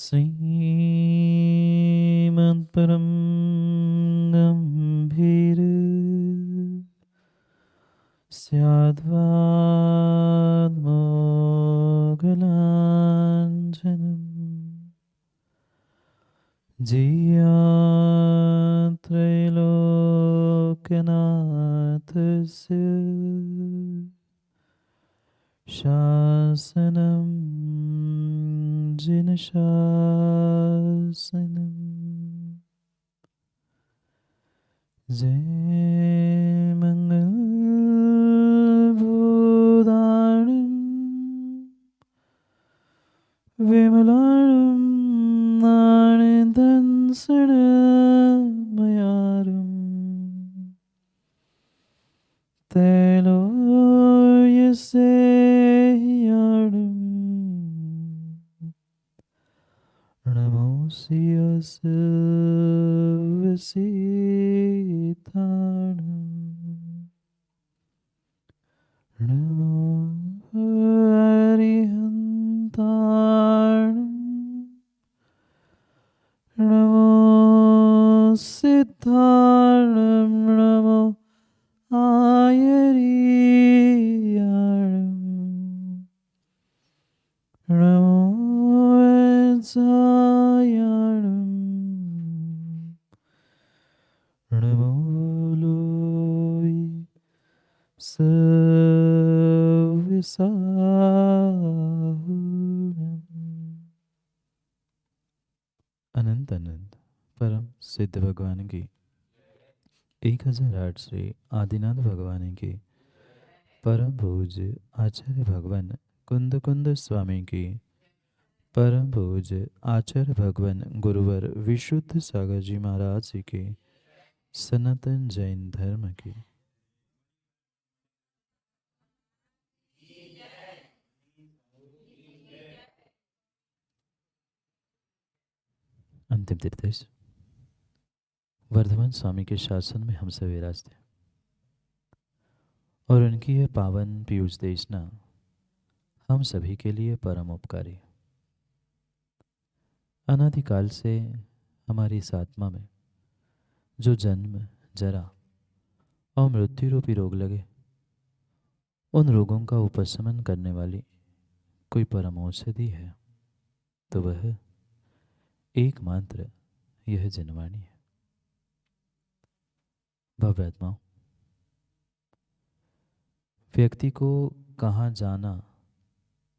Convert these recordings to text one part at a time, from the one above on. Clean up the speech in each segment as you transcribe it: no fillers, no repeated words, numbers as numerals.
श्रीमत्परं गम्भीर स्याद्वाद्मोगलाञ्छनम् जियात्रैलोक्यनाथस्य शासनं जिनशासनम् जय मंगलभूताणं विमलाणं आनन्दंसनमयारं त्रैलोक्यसेह्याणं नमोऽस्ति नमो अरिहन्ताणं नमो सिद्धाणं नमो आयर्याणं नमो वज्रायाणं नमो लोई अनंत अनंत परम सिद्ध भगवान की 1008 श्री आदिनाथ भगवान की परम पूज्य आचार्य भगवान कुंद कुंद स्वामी की परम पूज्य आचार्य भगवान गुरुवर विशुद्ध सागर जी महाराज जी की सनातन जैन धर्म की अंतिम तीर्थेश वर्धमान स्वामी के शासन में हम सब विराजते और उनकी यह पावन पीयूष देशना हम सभी के लिए परम उपकारी। अनादिकाल से हमारी इस आत्मा में जो जन्म जरा और मृत्यु रूपी रोग लगे, उन रोगों का उपशमन करने वाली कोई परम औषधि है तो वह एकमात्र यह जनवाणी है। भव्यात्माओं, व्यक्ति को कहाँ जाना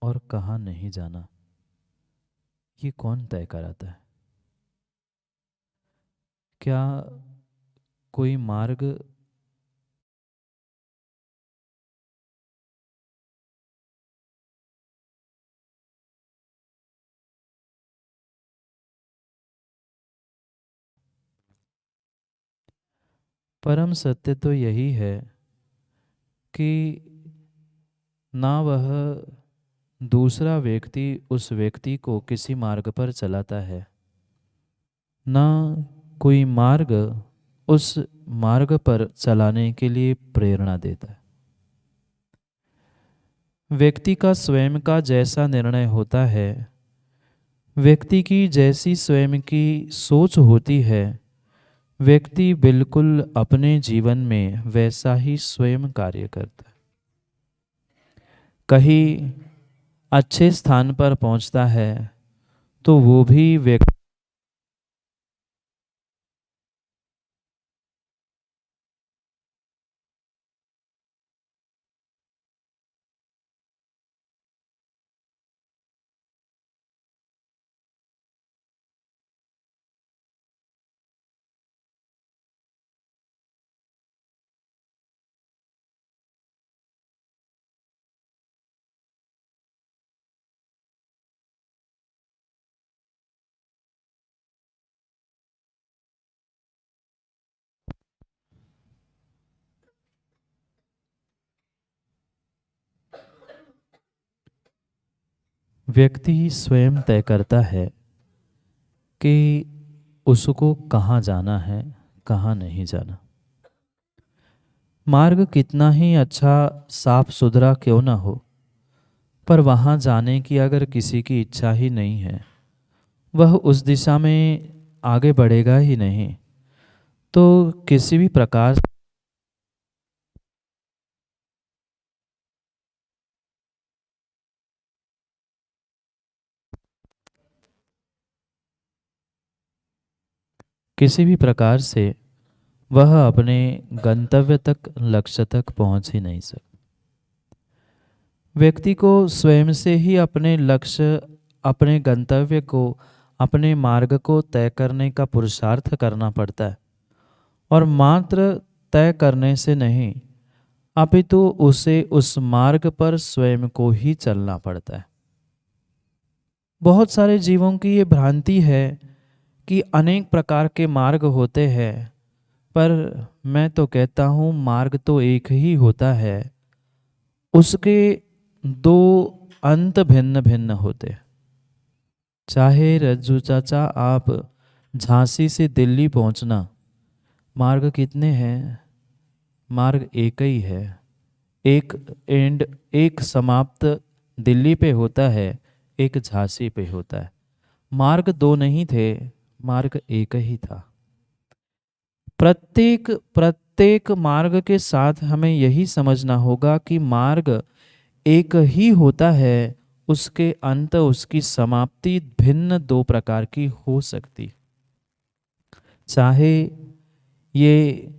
और कहाँ नहीं जाना ये कौन तय कराता है? क्या कोई मार्ग परम सत्य तो यही है कि ना वह दूसरा व्यक्ति उस व्यक्ति को किसी मार्ग पर चलाता है, ना कोई मार्ग उस मार्ग पर चलाने के लिए प्रेरणा देता है। व्यक्ति का स्वयं का जैसा निर्णय होता है, व्यक्ति की जैसी स्वयं की सोच होती है, व्यक्ति बिल्कुल अपने जीवन में वैसा ही स्वयं कार्य करता है। कहीं अच्छे स्थान पर पहुंचता है तो वो भी व्यक्ति व्यक्ति स्वयं तय करता है कि उसको कहाँ जाना है, कहाँ नहीं जाना। मार्ग कितना ही अच्छा साफ सुथरा क्यों ना हो, पर वहाँ जाने की अगर किसी की इच्छा ही नहीं है वह उस दिशा में आगे बढ़ेगा ही नहीं। तो किसी भी प्रकार से वह अपने गंतव्य तक, लक्ष्य तक पहुंच ही नहीं सकता। व्यक्ति को स्वयं से ही अपने लक्ष्य, अपने गंतव्य को, अपने मार्ग को तय करने का पुरुषार्थ करना पड़ता है। और मात्र तय करने से नहीं, अपितु उसे उस मार्ग पर स्वयं को ही चलना पड़ता है। बहुत सारे जीवों की ये भ्रांति है कि अनेक प्रकार के मार्ग होते हैं, पर मैं तो कहता हूँ मार्ग तो एक ही होता है, उसके दो अंत भिन्न भिन्न होते। चाहे रज्जू चाचा आप झांसी से दिल्ली पहुंचना, मार्ग कितने हैं? मार्ग एक ही है। एक एंड, एक समाप्त दिल्ली पे होता है, एक झांसी पे होता है। मार्ग दो नहीं थे, मार्ग एक ही था। प्रत्येक प्रत्येक मार्ग के साथ हमें यही समझना होगा कि मार्ग एक ही होता है, उसके अंत, उसकी समाप्ति भिन्न दो प्रकार की हो सकती। चाहे ये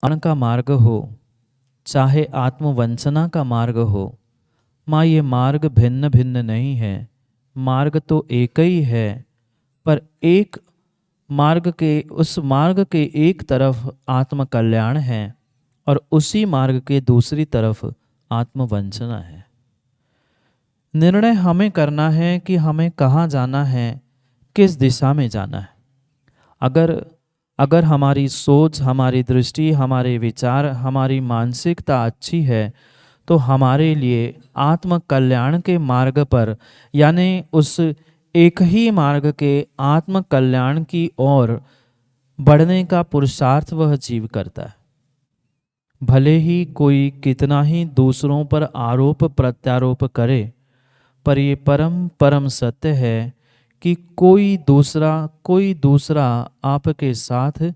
अन का मार्ग हो, चाहे आत्मवंचना का मार्ग हो, माँ ये मार्ग भिन्न भिन्न नहीं है, मार्ग तो एक ही है। पर एक मार्ग के, उस मार्ग के एक तरफ आत्म कल्याण है और उसी मार्ग के दूसरी तरफ आत्मवंचना है। निर्णय हमें करना है कि हमें कहाँ जाना है, किस दिशा में जाना है। अगर अगर हमारी सोच, हमारी दृष्टि, हमारे विचार, हमारी मानसिकता अच्छी है तो हमारे लिए आत्म कल्याण के मार्ग पर, यानी उस एक ही मार्ग के आत्म कल्याण की ओर बढ़ने का पुरुषार्थ वह जीव करता है। भले ही कोई कितना ही दूसरों पर आरोप प्रत्यारोप करे, पर ये परम परम सत्य है कि कोई दूसरा आपके साथ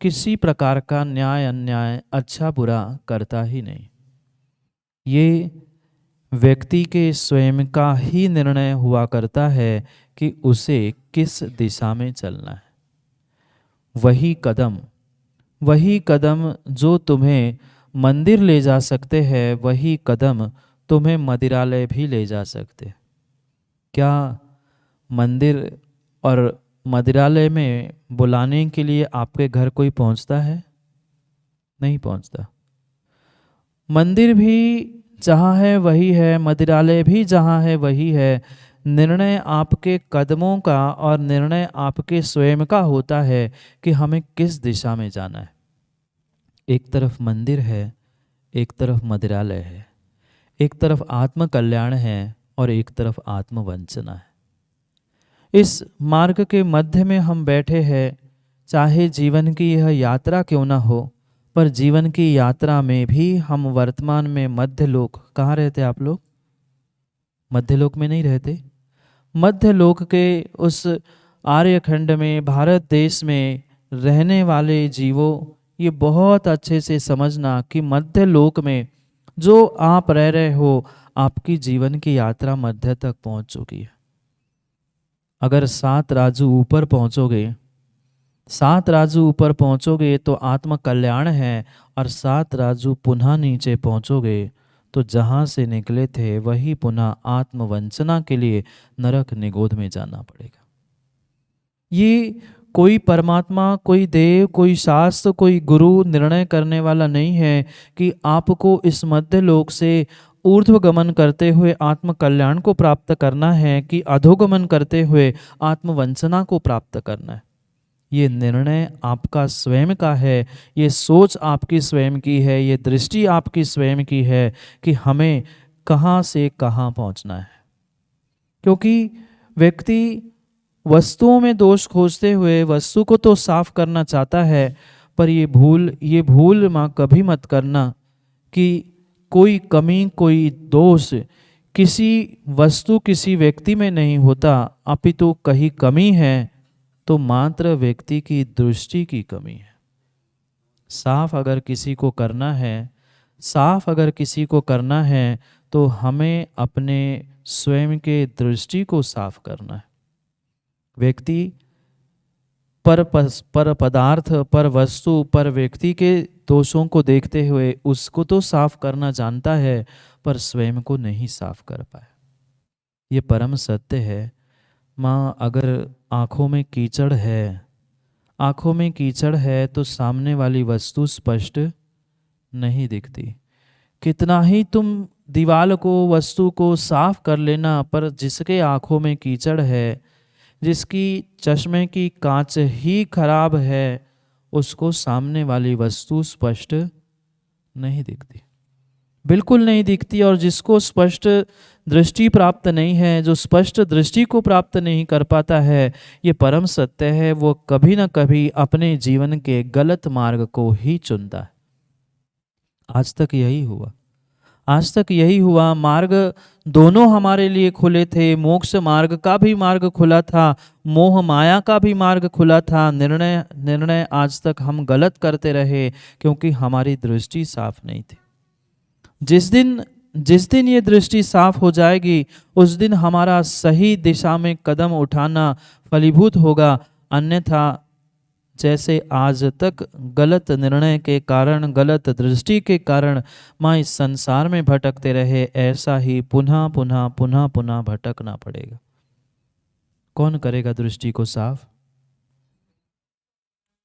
किसी प्रकार का न्याय अन्याय, अच्छा बुरा करता ही नहीं। ये व्यक्ति के स्वयं का ही निर्णय हुआ करता है कि उसे किस दिशा में चलना है। वही कदम जो तुम्हें मंदिर ले जा सकते हैं, वही कदम तुम्हें मदिरालय भी ले जा सकते। क्या मंदिर और मदिरालय में बुलाने के लिए आपके घर कोई पहुंचता है? नहीं पहुंचता। मंदिर भी जहाँ है वही है, मदिरालय भी जहाँ है वही है। निर्णय आपके कदमों का और निर्णय आपके स्वयं का होता है कि हमें किस दिशा में जाना है। एक तरफ मंदिर है, एक तरफ मदिरालय है, एक तरफ आत्म कल्याण है और एक तरफ आत्मवंचना है। इस मार्ग के मध्य में हम बैठे हैं, चाहे जीवन की यह यात्रा क्यों ना हो, पर जीवन की यात्रा में भी हम वर्तमान में मध्य लोक, कहाँ रहते आप लोग? मध्य लोक में नहीं रहते। मध्य लोक के उस आर्यखंड में, भारत देश में रहने वाले जीवों, ये बहुत अच्छे से समझना कि मध्य लोक में जो आप रह रहे हो, आपकी जीवन की यात्रा मध्य तक पहुंच चुकी है। अगर 7 राजू ऊपर पहुंचोगे, 7 राजू ऊपर पहुंचोगे तो आत्म कल्याण है, और 7 राजू पुनः नीचे पहुंचोगे तो जहां से निकले थे वही पुनः आत्मवंचना के लिए नरक निगोध में जाना पड़ेगा। ये कोई परमात्मा, कोई देव, कोई शास्त्र, कोई गुरु निर्णय करने वाला नहीं है कि आपको इस मध्य लोक से ऊर्ध्वगमन करते हुए आत्म कल्याण को प्राप्त करना है कि अधोगमन करते हुए आत्मवंचना को प्राप्त करना है। ये निर्णय आपका स्वयं का है, ये सोच आपकी स्वयं की है, ये दृष्टि आपकी स्वयं की है कि हमें कहाँ से कहाँ पहुँचना है। क्योंकि व्यक्ति वस्तुओं में दोष खोजते हुए वस्तु को तो साफ करना चाहता है, पर ये भूल माँ कभी मत करना कि कोई कमी, कोई दोष किसी वस्तु किसी व्यक्ति में नहीं होता, अपितु कहीं कमी है तो मात्र व्यक्ति की दृष्टि की कमी है। साफ अगर किसी को करना है, साफ अगर किसी को करना है तो हमें अपने स्वयं के दृष्टि को साफ करना है। व्यक्ति पर पदार्थ, पर वस्तु, पर व्यक्ति के दोषों को देखते हुए उसको तो साफ करना जानता है, पर स्वयं को नहीं साफ कर पाए। ये परम सत्य है। माँ, अगर आँखों में कीचड़ है, आँखों में कीचड़ है तो सामने वाली वस्तु स्पष्ट नहीं दिखती। कितना ही तुम दीवार को, वस्तु को साफ कर लेना, पर जिसके आँखों में कीचड़ है, जिसकी चश्मे की कांच ही खराब है, उसको सामने वाली वस्तु स्पष्ट नहीं दिखती, बिल्कुल नहीं दिखती। और जिसको स्पष्ट दृष्टि प्राप्त नहीं है, जो स्पष्ट दृष्टि को प्राप्त नहीं कर पाता है, ये परम सत्य है, वो कभी ना कभी अपने जीवन के गलत मार्ग को ही चुनता है। आज तक यही हुआ, आज तक यही हुआ। मार्ग दोनों हमारे लिए खुले थे। मोक्ष मार्ग का भी मार्ग खुला था, मोह माया का भी मार्ग खुला था। निर्णय आज तक हम गलत करते रहे क्योंकि हमारी दृष्टि साफ नहीं थी। जिस दिन ये दृष्टि साफ हो जाएगी, उस दिन हमारा सही दिशा में कदम उठाना फलीभूत होगा। अन्यथा जैसे आज तक गलत निर्णय के कारण, गलत दृष्टि के कारण माँ इस संसार में भटकते रहे, ऐसा ही पुनः पुनः पुनः पुनः भटकना पड़ेगा। कौन करेगा दृष्टि को साफ?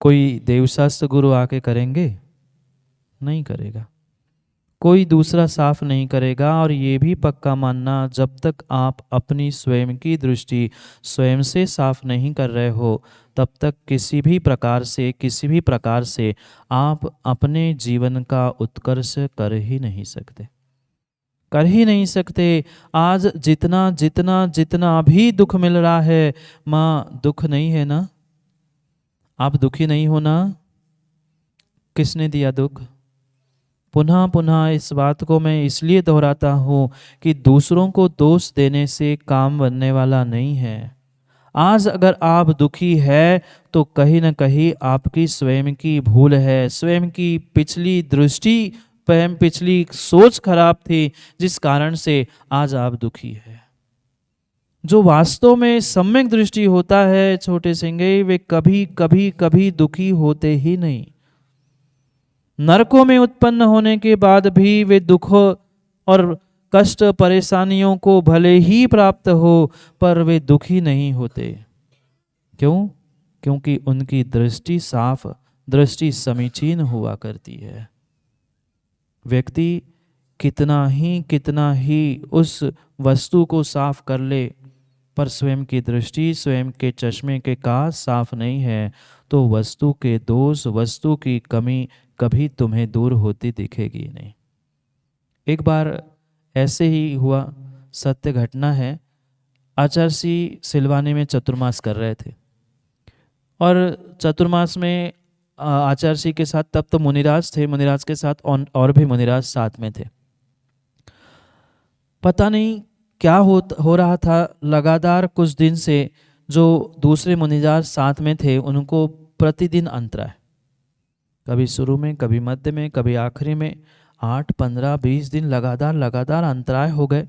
कोई देवशास्त्र गुरु आके करेंगे? नहीं करेगा। कोई दूसरा साफ नहीं करेगा। और ये भी पक्का मानना, जब तक आप अपनी स्वयं की दृष्टि स्वयं से साफ नहीं कर रहे हो, तब तक किसी भी प्रकार से आप अपने जीवन का उत्कर्ष कर ही नहीं सकते, कर ही नहीं सकते। आज जितना जितना जितना भी दुख मिल रहा है, माँ दुख नहीं है ना? आप दुखी नहीं हो ना? किसने दिया दुख? पुनः पुनः इस बात को मैं इसलिए दोहराता हूँ कि दूसरों को दोष देने से काम बनने वाला नहीं है। आज अगर आप दुखी है तो कहीं ना कहीं आपकी स्वयं की भूल है, स्वयं की पिछली दृष्टि, पिछली सोच खराब थी, जिस कारण से आज आप दुखी है। जो वास्तव में सम्यक दृष्टि होता है छोटे सिंगे, वे कभी कभी कभी दुखी होते ही नहीं। नरकों में उत्पन्न होने के बाद भी वे दुखों और कष्ट, परेशानियों को भले ही प्राप्त हो, पर वे दुखी नहीं होते। क्यों? क्योंकि उनकी दृष्टि साफ, दृष्टि समीचीन हुआ करती है। व्यक्ति कितना ही उस वस्तु को साफ कर ले, पर स्वयं की दृष्टि, स्वयं के चश्मे के कांच साफ नहीं है, तो वस्तु के दोष, वस्तु की कमी कभी तुम्हें दूर होती दिखेगी नहीं। एक बार ऐसे ही हुआ, सत्य घटना है। आचार्य सिलवानी में चतुर्मास कर रहे थे, और चतुर्मास में आचार्य के साथ तब तो मुनिराज थे, मुनिराज के साथ और भी मुनिराज साथ में थे। पता नहीं क्या हो रहा था, लगातार कुछ दिन से जो दूसरे मुनिराज साथ में थे उनको प्रतिदिन अंतराय, कभी शुरू में, कभी मध्य में, कभी आखिरी में, 8, 15, 20 दिन लगातार अंतराय हो गए।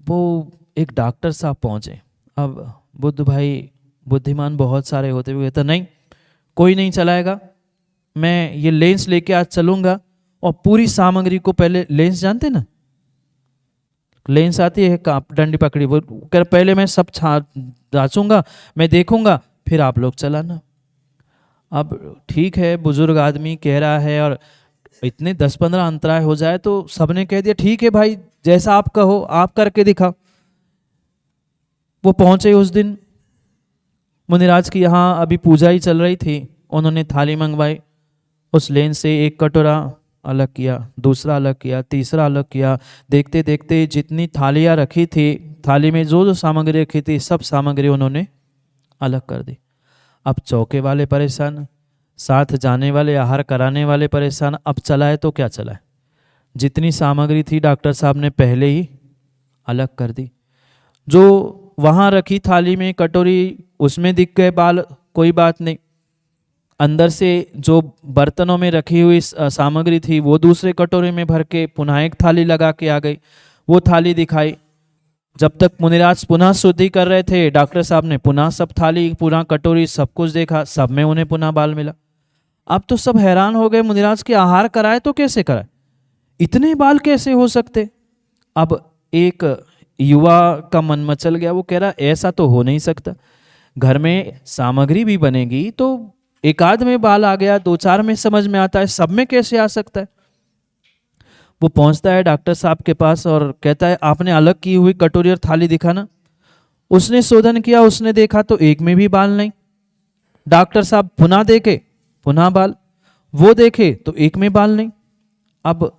वो एक डॉक्टर साहब पहुँचे। अब बुद्ध भाई बुद्धिमान बहुत सारे होते हुए तो नहीं, कोई नहीं चलाएगा, मैं ये लेंस लेके आज चलूँगा और पूरी सामग्री को, पहले लेंस जानते ना, लेंस आती है डंडी पकड़ी, वो कर पहले मैं सब जांचूंगा, मैं देखूंगा, फिर आप लोग चलाना। अब ठीक है, बुजुर्ग आदमी कह रहा है और इतने 10-15 अंतराय हो जाए तो सबने कह दिया ठीक है भाई, जैसा आप कहो, आप करके दिखाओ। वो पहुंचे उस दिन, मुनिराज की यहाँ अभी पूजा ही चल रही थी। उन्होंने थाली मंगवाई, उस लेंस से एक कटोरा अलग किया, दूसरा अलग किया, तीसरा अलग किया। देखते देखते जितनी थालियाँ रखी थी, थाली में जो जो सामग्री रखी थी, सब सामग्री उन्होंने अलग कर दी। अब चौके वाले परेशान, साथ जाने वाले, आहार कराने वाले परेशान। अब चलाए तो क्या चलाए, जितनी सामग्री थी डॉक्टर साहब ने पहले ही अलग कर दी। जो वहाँ रखी थाली में कटोरी, उसमें दिख गए बाल, कोई बात नहीं। अंदर से जो बर्तनों में रखी हुई सामग्री थी वो दूसरे कटोरे में भर के पुनः एक थाली लगा के आ गई, वो थाली दिखाई। जब तक मुनिराज पुनः शुद्धि कर रहे थे, डॉक्टर साहब ने पुनः सब थाली, पुनः कटोरी, सब कुछ देखा, सब में उन्हें पुनः बाल मिला। अब तो सब हैरान हो गए, मुनिराज के आहार कराए तो कैसे कराए, इतने बाल कैसे हो सकते। अब एक युवा का मन मचल गया, वो कह रहा ऐसा तो हो नहीं सकता, घर में सामग्री भी बनेगी तो एक आध में बाल आ गया, दो चार में समझ में आता है, सब में कैसे आ सकता है। वो पहुंचता है डॉक्टर साहब के पास और कहता है आपने अलग की हुई कटोरी और थाली दिखाना। उसने शोधन किया, उसने देखा तो एक में भी बाल नहीं। डॉक्टर साहब पुनः देखे, पुनः बाल, वो देखे तो एक में बाल नहीं। अब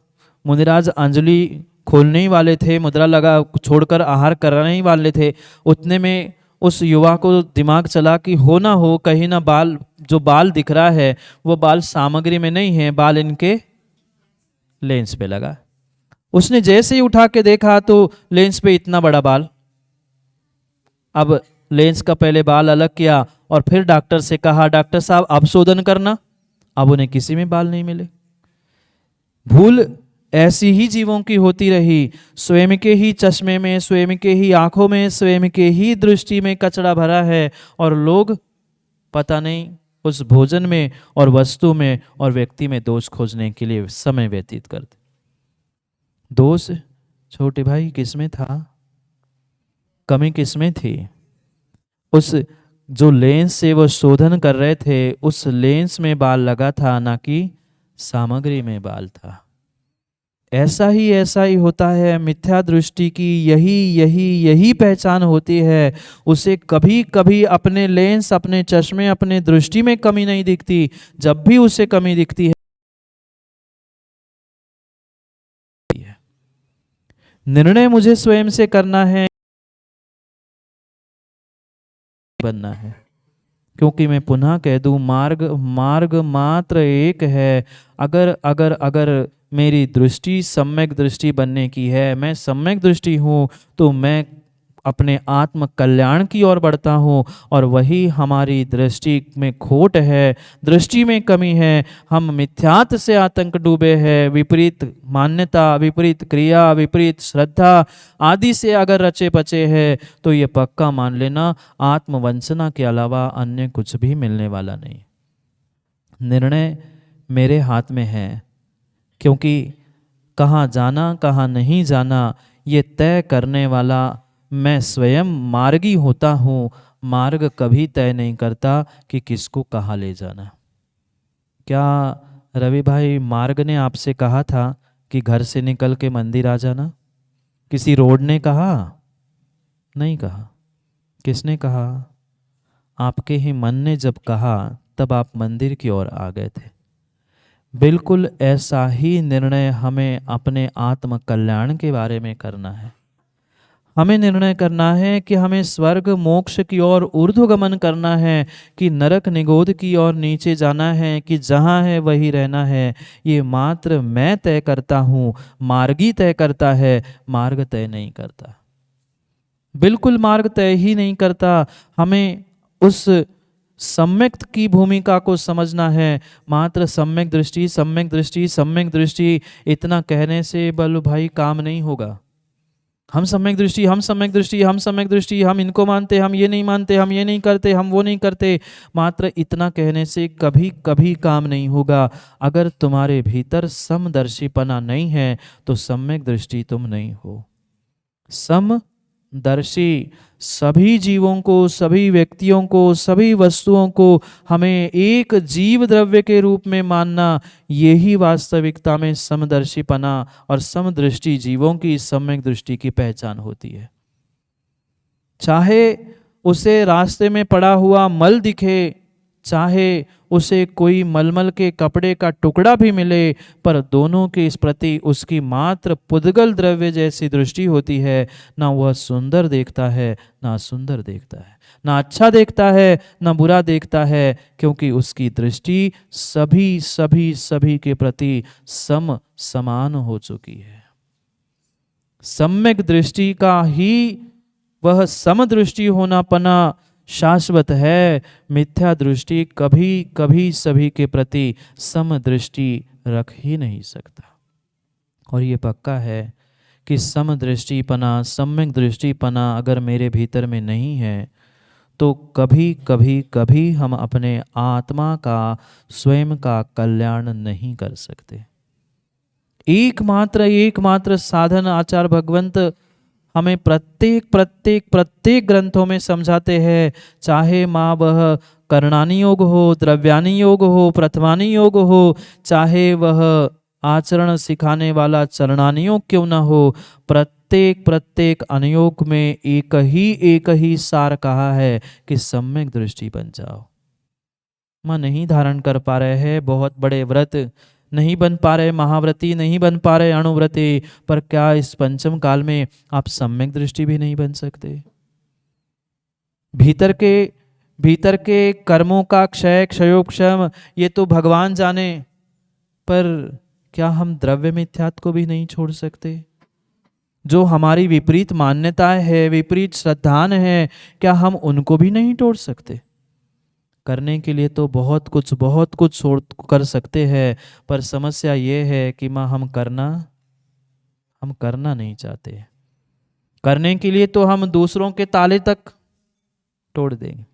मुनिराज अंजलि खोलने ही वाले थे, मुद्रा लगा छोड़कर आहार कराने ही वाले थे, उतने में उस युवा को दिमाग चला कि हो ना हो कहीं ना बाल, जो बाल दिख रहा है वो बाल सामग्री में नहीं है, बाल इनके लेंस पे लगा। उसने जैसे ही उठा के देखा तो लेंस पे इतना बड़ा बाल। अब लेंस का पहले बाल अलग किया और फिर डॉक्टर से कहा डॉक्टर साहब अब शोधन करना। अब उन्हें किसी में बाल नहीं मिले। भूल ऐसी ही जीवों की होती रही, स्वयं के ही चश्मे में, स्वयं के ही आंखों में, स्वयं के ही दृष्टि में कचरा भरा है और लोग पता नहीं उस भोजन में और वस्तु में और व्यक्ति में दोष खोजने के लिए समय व्यतीत करते। दोष छोटे भाई किसमें था, कमी किसमें थी? उस जो लेंस से वो शोधन कर रहे थे उस लेंस में बाल लगा था, ना कि सामग्री में बाल था। ऐसा ही होता है, मिथ्या दृष्टि की यही पहचान होती है। उसे कभी कभी अपने लेंस, अपने चश्मे, अपने दृष्टि में कमी नहीं दिखती, जब भी उसे कमी दिखती है निर्णय मुझे स्वयं से करना है, बनना है। क्योंकि मैं पुनः कह दूं, मार्ग मात्र एक है। अगर अगर अगर मेरी दृष्टि सम्यक दृष्टि बनने की है, मैं सम्यक दृष्टि हूँ, तो मैं अपने आत्म कल्याण की ओर बढ़ता हूँ। और वही हमारी दृष्टि में खोट है, दृष्टि में कमी है, हम मिथ्यात से आतंक डूबे हैं, विपरीत मान्यता, विपरीत क्रिया, विपरीत श्रद्धा आदि से अगर रचे पचे हैं, तो ये पक्का मान लेना आत्मवंचना के अलावा अन्य कुछ भी मिलने वाला नहीं। निर्णय मेरे हाथ में है, क्योंकि कहाँ जाना कहाँ नहीं जाना ये तय करने वाला मैं स्वयं मार्गी होता हूँ। मार्ग कभी तय नहीं करता कि किसको कहाँ ले जाना। क्या रवि भाई मार्ग ने आपसे कहा था कि घर से निकल के मंदिर आ जाना? किसी रोड ने कहा? नहीं कहा। किसने कहा? आपके ही मन ने जब कहा तब आप मंदिर की ओर आ गए थे। बिल्कुल ऐसा ही निर्णय हमें अपने आत्म कल्याण के बारे में करना है। हमें निर्णय करना है कि हमें स्वर्ग मोक्ष की ओर ऊर्ध्वगमन करना है, कि नरक निगोध की ओर नीचे जाना है, कि जहाँ है वही रहना है। ये मात्र मैं तय करता हूँ, मार्गी तय करता है, मार्ग तय नहीं करता। बिल्कुल मार्ग तय ही नहीं करता। हमें उस सम्यक की भूमिका को समझना है। मात्र सम्यक दृष्टि, सम्यक दृष्टि, सम्यक दृष्टि, इतना कहने से बल्लू भाई काम नहीं होगा। हम सम्यक दृष्टि, हम सम्यक दृष्टि, हम सम्यक दृष्टि, हम इनको मानते, हम ये नहीं मानते, हम ये नहीं करते, हम वो नहीं करते, मात्र इतना कहने से कभी कभी काम नहीं होगा। अगर तुम्हारे भीतर समदर्शीपना नहीं है तो सम्यक दृष्टि तुम नहीं हो। समदर्शी सभी जीवों को, सभी व्यक्तियों को, सभी वस्तुओं को हमें एक जीव द्रव्य के रूप में मानना, यही वास्तविकता में समदर्शीपना और समदृष्टि जीवों की सम्यक दृष्टि की पहचान होती है। चाहे उसे रास्ते में पड़ा हुआ मल दिखे, चाहे उसे कोई मलमल के कपड़े का टुकड़ा भी मिले, पर दोनों के इस प्रति उसकी मात्र पुद्गल द्रव्य जैसी दृष्टि होती है। ना वह सुंदर देखता है, ना सुंदर देखता है, ना अच्छा देखता है, ना बुरा देखता है, क्योंकि उसकी दृष्टि सभी सभी सभी के प्रति समान हो चुकी है। सम्यक दृष्टि का ही वह समदृष्टि होना पना शाश्वत है। मिथ्या दृष्टि कभी कभी सभी के प्रति समदृष्टि रख ही नहीं सकता। और ये पक्का है कि समदृष्टिपना, सम्यक दृष्टिपना अगर मेरे भीतर में नहीं है तो कभी कभी कभी हम अपने आत्मा का, स्वयं का कल्याण नहीं कर सकते। एकमात्र साधन आचार्य भगवंत हमें प्रत्येक प्रत्येक प्रत्येक ग्रंथों में समझाते हैं, चाहे माँ वह कर्णानि योग हो, द्रव्यानि योग हो, प्रथमानि योग हो, चाहे वह आचरण सिखाने वाला चरणानि योग क्यों ना हो, प्रत्येक प्रत्येक अनुयोग में एक ही सार कहा है कि सम्यक दृष्टि बन जाओ। माँ नहीं धारण कर पा रहे हैं, बहुत बड़े व्रत नहीं बन पा रहे, महाव्रती नहीं बन पा रहे, अणुव्रती, पर क्या इस पंचम काल में आप सम्यक दृष्टि भी नहीं बन सकते? भीतर के कर्मों का क्षय, क्षयोक्षम ये तो भगवान जाने, पर क्या हम द्रव्य मिथ्यात्व को भी नहीं छोड़ सकते? जो हमारी विपरीत मान्यताएं है, विपरीत श्रद्धान है, क्या हम उनको भी नहीं तोड़ सकते? करने के लिए तो बहुत कुछ छोड़ कर सकते हैं, पर समस्या ये है कि माँ हम करना नहीं चाहते। करने के लिए तो हम दूसरों के ताले तक तोड़ देंगे,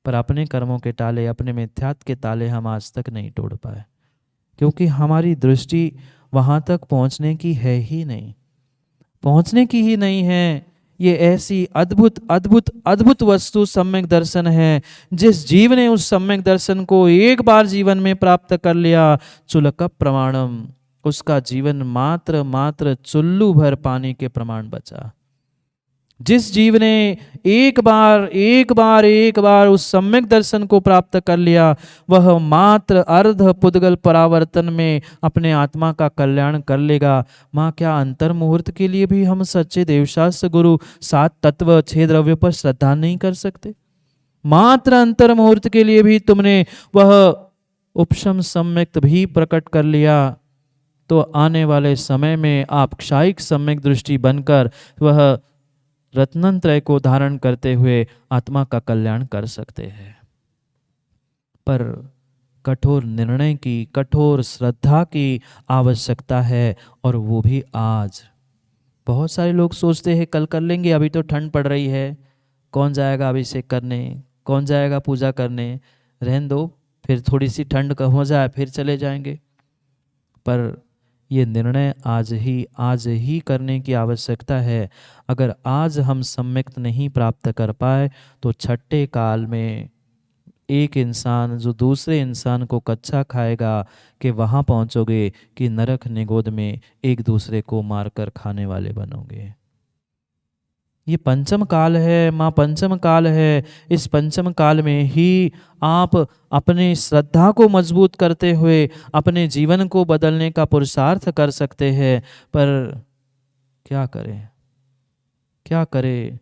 पर अपने कर्मों के ताले, अपने मिथ्यात्व के ताले हम आज तक नहीं तोड़ पाए, क्योंकि हमारी दृष्टि वहां तक पहुंचने की है ही नहीं, पहुंचने की ही नहीं है। ये ऐसी अद्भुत अद्भुत अद्भुत वस्तु सम्यक दर्शन है, जिस जीव ने उस सम्यक दर्शन को एक बार जीवन में प्राप्त कर लिया, चुलक प्रमाणम, उसका जीवन मात्र मात्र चुल्लू भर पानी के प्रमाण बचा। जिस जीव ने एक बार उस सम्यक दर्शन को प्राप्त कर लिया, वह मात्र अर्ध पुद्गल परावर्तन में अपने आत्मा का कल्याण कर लेगा। माँ क्या अंतर मुहूर्त के लिए भी हम सच्चे देवशास्त्र गुरु 7 तत्व 6 द्रव्यों पर श्रद्धा नहीं कर सकते? मात्र अंतर मुहूर्त के लिए भी तुमने वह उपशम सम्यक भी प्रकट कर लिया, तो आने वाले समय में आप क्षायिक सम्यक दृष्टि बनकर वह रत्नत्रय को धारण करते हुए आत्मा का कल्याण कर सकते हैं। पर कठोर निर्णय की, कठोर श्रद्धा की आवश्यकता है, और वो भी आज। बहुत सारे लोग सोचते हैं कल कर लेंगे, अभी तो ठंड पड़ रही है, कौन जाएगा अभिषेक करने, कौन जाएगा पूजा करने, रहने दो, फिर थोड़ी सी ठंड हो जाए फिर चले जाएंगे। पर ये निर्णय आज ही करने की आवश्यकता है। अगर आज हम सम्यक नहीं प्राप्त कर पाए तो छठे काल में एक इंसान जो दूसरे इंसान को कच्चा खाएगा, कि वहाँ पहुँचोगे कि नरक निगोद में एक दूसरे को मारकर खाने वाले बनोगे। ये पंचम काल है माँ, पंचम काल है। इस पंचम काल में ही आप अपने श्रद्धा को मजबूत करते हुए अपने जीवन को बदलने का पुरुषार्थ कर सकते हैं। पर क्या करें?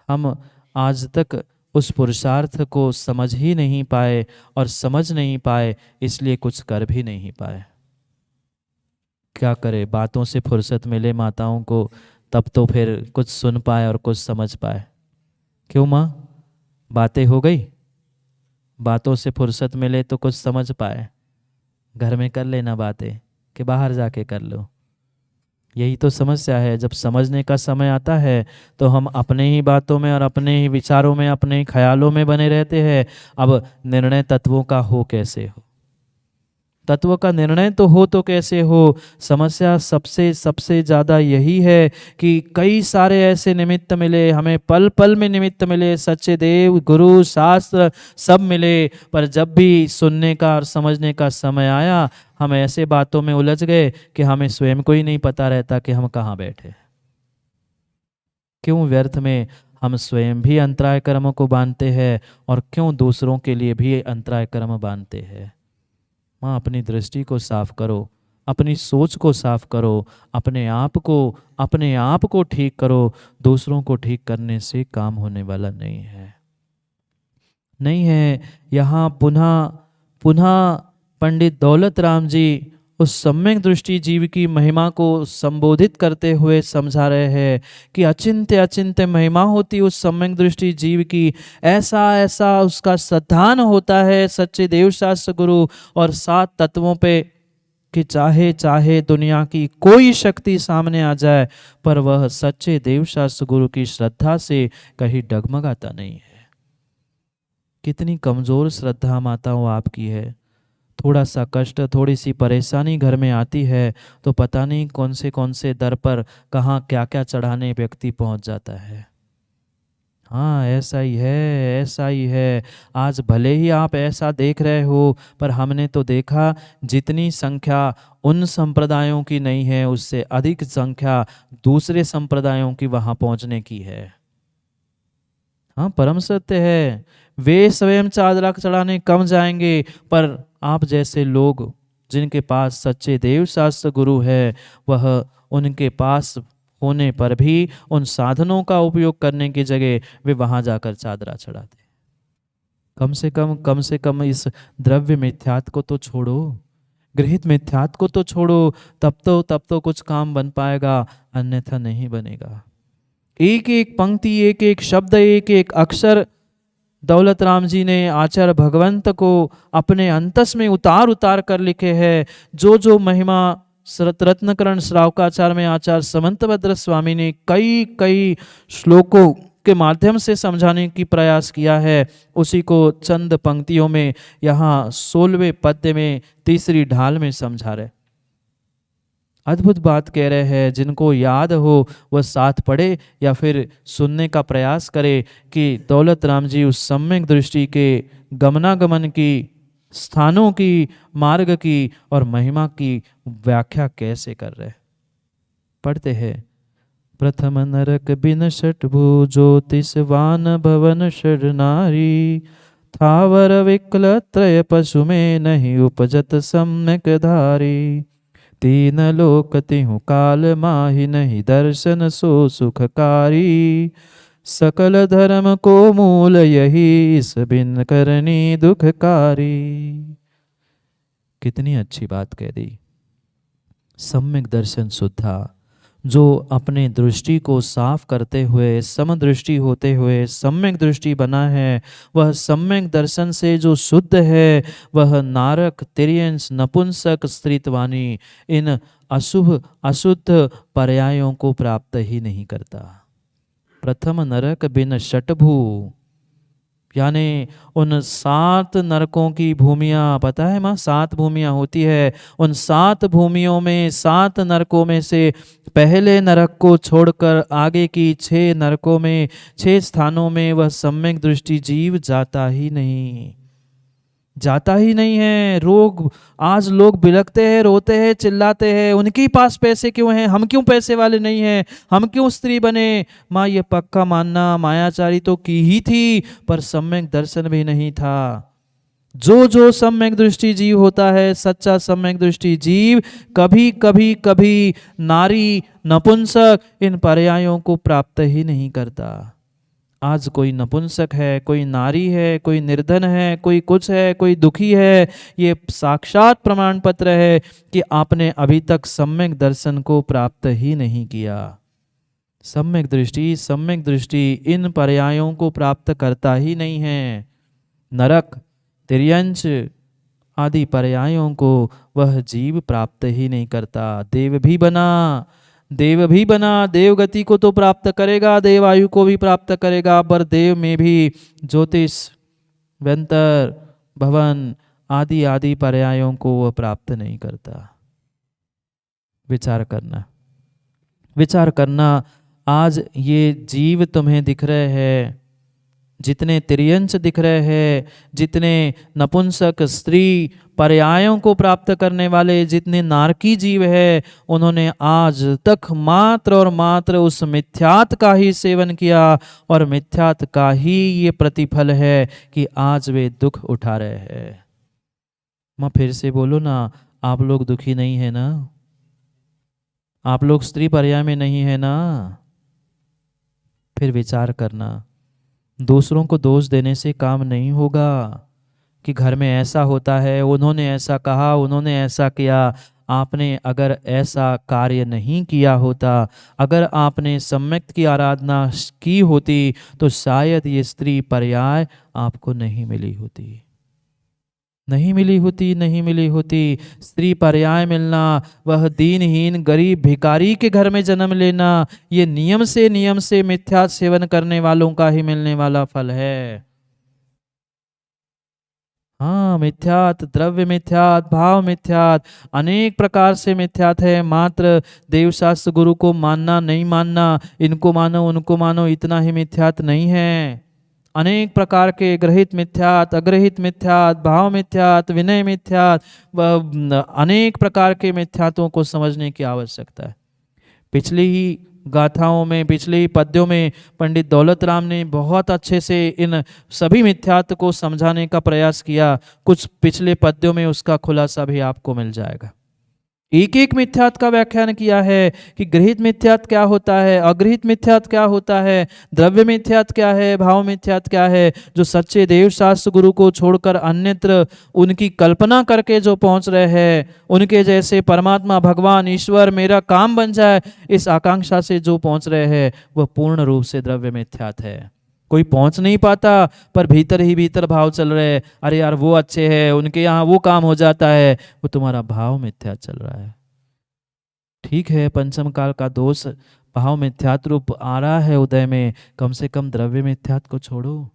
हम आज तक उस पुरुषार्थ को समझ ही नहीं पाए, और समझ नहीं पाए इसलिए कुछ कर भी नहीं पाए। क्या करें? बातों से फुर्सत मिले माताओं को तब तो फिर कुछ सुन पाए और कुछ समझ पाए। क्यों माँ? बातें हो गई, बातों से फुर्सत मिले तो कुछ समझ पाए। घर में कर लेना बातें, कि बाहर जाके कर लो। यही तो समस्या है। जब समझने का समय आता है तो हम अपने ही बातों में और अपने ही विचारों में, अपने ही ख्यालों में बने रहते हैं। अब निर्णय तत्वों का हो कैसे हो? तत्व का निर्णय तो हो तो कैसे हो? समस्या सबसे ज़्यादा यही है कि कई सारे ऐसे निमित्त मिले हमें, पल पल में निमित्त मिले, सच्चे देव, गुरु, शास्त्र सब मिले, पर जब भी सुनने का और समझने का समय आया, हम ऐसे बातों में उलझ गए कि हमें स्वयं को ही नहीं पता रहता कि हम कहाँ बैठे। क्यों व्यर्थ में हम स्वयं भी अंतराय कर्म को बांधते हैं, और क्यों दूसरों के लिए भी अंतराय कर्म बांधते हैं? माँ अपनी दृष्टि को साफ करो, अपनी सोच को साफ करो, अपने आप को ठीक करो। दूसरों को ठीक करने से काम होने वाला नहीं है। यहाँ पुनः पंडित दौलत राम जी उस सम्यक दृष्टि जीव की महिमा को संबोधित करते हुए समझा रहे हैं कि अचिंत्य अचिंत्य महिमा होती उस सम्यक दृष्टि जीव की। ऐसा ऐसा उसका श्रद्धान होता है सच्चे देव शास्त्र गुरु और सात तत्वों पे कि चाहे चाहे दुनिया की कोई शक्ति सामने आ जाए पर वह सच्चे देव शास्त्र गुरु की श्रद्धा से कहीं डगमगाता नहीं है। कितनी कमजोर श्रद्धा माताओं आपकी है। थोड़ा सा कष्ट, थोड़ी सी परेशानी घर में आती है तो पता नहीं कौन से दर पर कहाँ क्या क्या चढ़ाने व्यक्ति पहुंच जाता है। हाँ, ऐसा ही है, ऐसा ही है। आज भले ही आप ऐसा देख रहे हो पर हमने तो देखा जितनी संख्या उन संप्रदायों की नहीं है उससे अधिक संख्या दूसरे संप्रदायों की वहां पहुंचने की है। हाँ, परम सत्य है। वे स्वयं चादरा चढ़ाने कम जाएंगे पर आप जैसे लोग जिनके पास सच्चे देव शास्त्र गुरु है वह उनके पास होने पर भी उन साधनों का उपयोग करने की जगह वे वहां जाकर चादरा चढ़ाते। कम से कम इस द्रव्य मिथ्यात्व को तो छोड़ो, गृहित मिथ्यात्व को तो छोड़ो, तब तो कुछ काम बन पाएगा, अन्यथा नहीं बनेगा। एक एक पंक्ति, एक एक शब्द, एक एक अक्षर दौलत राम जी ने आचार्य भगवंत को अपने अंतस में उतार उतार कर लिखे हैं। जो जो महिमा रत्नकरण श्रावकाचार्य में आचार्य समंतभद्र स्वामी ने कई कई श्लोकों के माध्यम से समझाने की प्रयास किया है, उसी को चंद पंक्तियों में यहाँ 16वें पद्य में तीसरी ढाल में समझा रहे। अद्भुत बात कह रहे हैं। जिनको याद हो वह साथ पढ़े या फिर सुनने का प्रयास करे कि दौलत राम जी उस सम्यक दृष्टि के गमनागमन की, स्थानों की, मार्ग की और महिमा की व्याख्या कैसे कर रहे। पढ़ते हैं। प्रथम नरक बिन षटभु ज्योतिषवान भवन षड नारी, थावर विकल त्रय पशु में नहीं उपजत सम्यक धारी, तीन लोक तिहु काल माहि नहीं दर्शन सो सुखकारी, सकल धर्म को मूल यही इस बिन करनी दुखकारी। कितनी अच्छी बात कह दी। सम्यक दर्शन शुद्धा, जो अपने दृष्टि को साफ करते हुए समदृष्टि होते हुए सम्यक दृष्टि बना है, वह सम्यक दर्शन से जो शुद्ध है वह नारक, तिर्यंश, नपुंसक, स्त्रीत्वानी इन अशुभ अशुद्ध पर्यायों को प्राप्त ही नहीं करता। प्रथम नरक बिन षटभू, यानी उन 7 नरकों की भूमियाँ, पता है माँ 7 भूमियाँ होती है। उन 7 भूमियों में 7 नरकों में से पहले नरक को छोड़कर आगे की 6 नरकों में 6 स्थानों में वह सम्यक दृष्टि जीव जाता ही नहीं, जाता ही नहीं है। रोग, आज लोग बिलखते हैं, रोते हैं, चिल्लाते हैं, उनके पास पैसे क्यों हैं, हम क्यों पैसे वाले नहीं हैं, हम क्यों स्त्री बने। माँ ये पक्का मानना, मायाचारी तो की ही थी पर सम्यक दर्शन भी नहीं था। जो जो सम्यक दृष्टि जीव होता है, सच्चा सम्यक दृष्टि जीव कभी कभी कभी नारी, नपुंसक इन पर्यायों को प्राप्त ही नहीं करता। आज कोई नपुंसक है, कोई नारी है, कोई निर्धन है, कोई कुछ है, कोई दुखी है, ये साक्षात प्रमाण पत्र है कि आपने अभी तक सम्यक दर्शन को प्राप्त ही नहीं किया। सम्यक दृष्टि इन पर्यायों को प्राप्त करता ही नहीं है। नरक, तिर्यंश आदि पर्यायों को वह जीव प्राप्त ही नहीं करता। देव भी बना, देव गति को तो प्राप्त करेगा, देव आयु को भी प्राप्त करेगा, पर देव में भी ज्योतिष, व्यंतर, भवन आदि आदि पर्यायों को वह प्राप्त नहीं करता। विचार करना। आज ये जीव तुम्हें दिख रहे हैं, जितने तिर्यंश दिख रहे हैं, जितने नपुंसक, स्त्री पर्यायों को प्राप्त करने वाले जितने नारकी जीव है, उन्होंने आज तक मात्र और मात्र उस मिथ्यात का ही सेवन किया और मिथ्यात का ही ये प्रतिफल है कि आज वे दुख उठा रहे हैं। मैं फिर से बोलो ना, आप लोग दुखी नहीं है ना, आप लोग स्त्री पर्याय में नहीं है ना। फिर विचार करना। दूसरों को दोष देने से काम नहीं होगा कि घर में ऐसा होता है, उन्होंने ऐसा कहा, उन्होंने ऐसा किया। आपने अगर ऐसा कार्य नहीं किया होता, अगर आपने सम्यक की आराधना की होती, तो शायद ये स्त्री पर्याय आपको नहीं मिली होती, नहीं मिली होती, नहीं मिली होती। स्त्री पर्याय मिलना, वह दीनहीन गरीब भिखारी के घर में जन्म लेना, ये नियम से मिथ्या सेवन करने वालों का ही मिलने वाला फल है। हाँ, मिथ्यात, द्रव्य मिथ्यात, भाव मिथ्यात, अनेक प्रकार से मिथ्यात है। मात्र देवशास्त्र गुरु को मानना नहीं मानना, इनको मानो उनको मानो, इतना ही मिथ्यात नहीं है। अनेक प्रकार के ग्रहित मिथ्यात, अग्रहित मिथ्यात, भाव मिथ्यात, विनय मिथ्यात, अनेक प्रकार के मिथ्यातों को समझने की आवश्यकता है। पिछली ही गाथाओं में, पिछले ही पद्यों में पंडित दौलत राम ने बहुत अच्छे से इन सभी मिथ्यात्व को समझाने का प्रयास किया। कुछ पिछले पद्यों में उसका खुलासा भी आपको मिल जाएगा। एक एक मिथ्यात का व्याख्यान किया है कि गृहित मिथ्यात क्या होता है, अगृहित मिथ्यात क्या होता है, द्रव्य मिथ्यात क्या है, भाव मिथ्यात क्या है। जो सच्चे देव शास्त्र गुरु को छोड़कर अन्यत्र उनकी कल्पना करके जो पहुंच रहे हैं, उनके जैसे परमात्मा भगवान ईश्वर मेरा काम बन जाए, इस आकांक्षा से जो पहुंच रहे हैं, वह पूर्ण रूप से द्रव्य मिथ्यात है। कोई पहुंच नहीं पाता, पर भीतर ही भीतर भाव चल रहे हैं, अरे यार वो अच्छे हैं, उनके यहाँ वो काम हो जाता है, वो तुम्हारा भाव मिथ्या चल रहा है। ठीक है, पंचम काल का दोष भाव मिथ्यात रूप आ रहा है उदय में, कम से कम द्रव्य मिथ्यात को छोड़ो।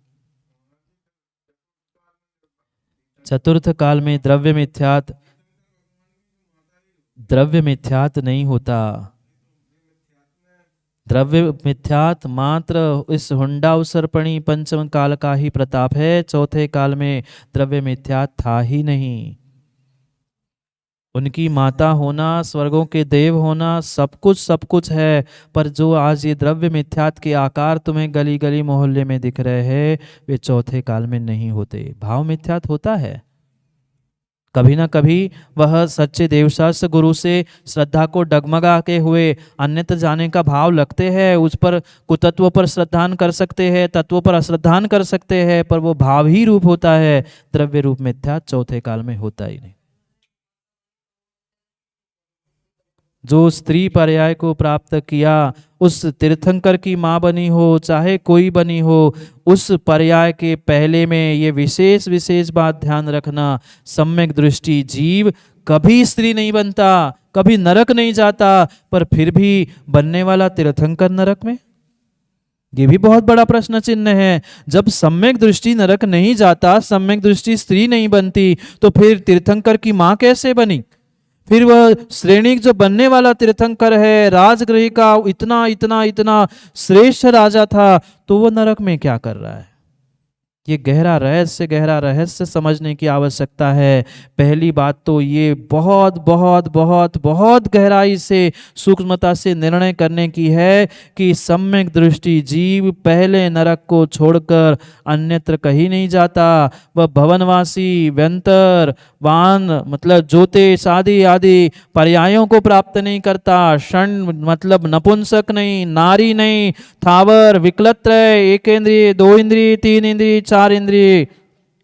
चतुर्थ काल में द्रव्य मिथ्यात नहीं होता। द्रव्य मिथ्यात मात्र इस हुंडा उसर्पणी पंचम काल का ही प्रताप है। चौथे काल में द्रव्य मिथ्यात था ही नहीं। उनकी माता होना, स्वर्गों के देव होना, सब कुछ है, पर जो आज ये द्रव्य मिथ्यात के आकार तुम्हें गली गली मोहल्ले में दिख रहे हैं, वे चौथे काल में नहीं होते। भाव मिथ्यात होता है, कभी ना कभी वह सच्चे देवशास्त्र गुरु से श्रद्धा को डगमगा के हुए अन्यत्र जाने का भाव लगते हैं। उस पर कुतत्व पर श्रद्धान कर सकते हैं, तत्व पर अश्रद्धान कर सकते हैं, पर वो भाव ही रूप होता है, द्रव्य रूप मिथ्या चौथे काल में होता ही नहीं। जो स्त्री पर्याय को प्राप्त किया, उस तीर्थंकर की माँ बनी हो चाहे कोई बनी हो, उस पर्याय के पहले में ये विशेष बात ध्यान रखना, सम्यक दृष्टि जीव कभी स्त्री नहीं बनता, कभी नरक नहीं जाता, पर फिर भी बनने वाला तीर्थंकर नरक में, ये भी बहुत बड़ा प्रश्न चिन्ह है। जब सम्यक दृष्टि नरक नहीं जाता, सम्यक दृष्टि स्त्री नहीं बनती, तो फिर तीर्थंकर की माँ कैसे बनी? फिर वह श्रेणी जो बनने वाला तीर्थंकर है, राजगृह का इतना इतना इतना श्रेष्ठ राजा था, तो वो नरक में क्या कर रहा है? ये गहरा रहस्य समझने की आवश्यकता है। पहली बात तो ये बहुत बहुत बहुत बहुत गहराई से, सूक्ष्मता से निर्णय करने की है कि सम्यक दृष्टि जीव पहले नरक को छोड़कर अन्यत्र कहीं नहीं जाता। वह भवनवासी, व्यंतर, वान मतलब ज्योतिष आदि आदि पर्यायों को प्राप्त नहीं करता। क्षण मतलब नपुंसक नहीं, नारी नहीं, थावर, विकलत्रय, एक इंद्रिय, दो इंद्रिय, तीन इंद्रिय, चार इंद्रिय,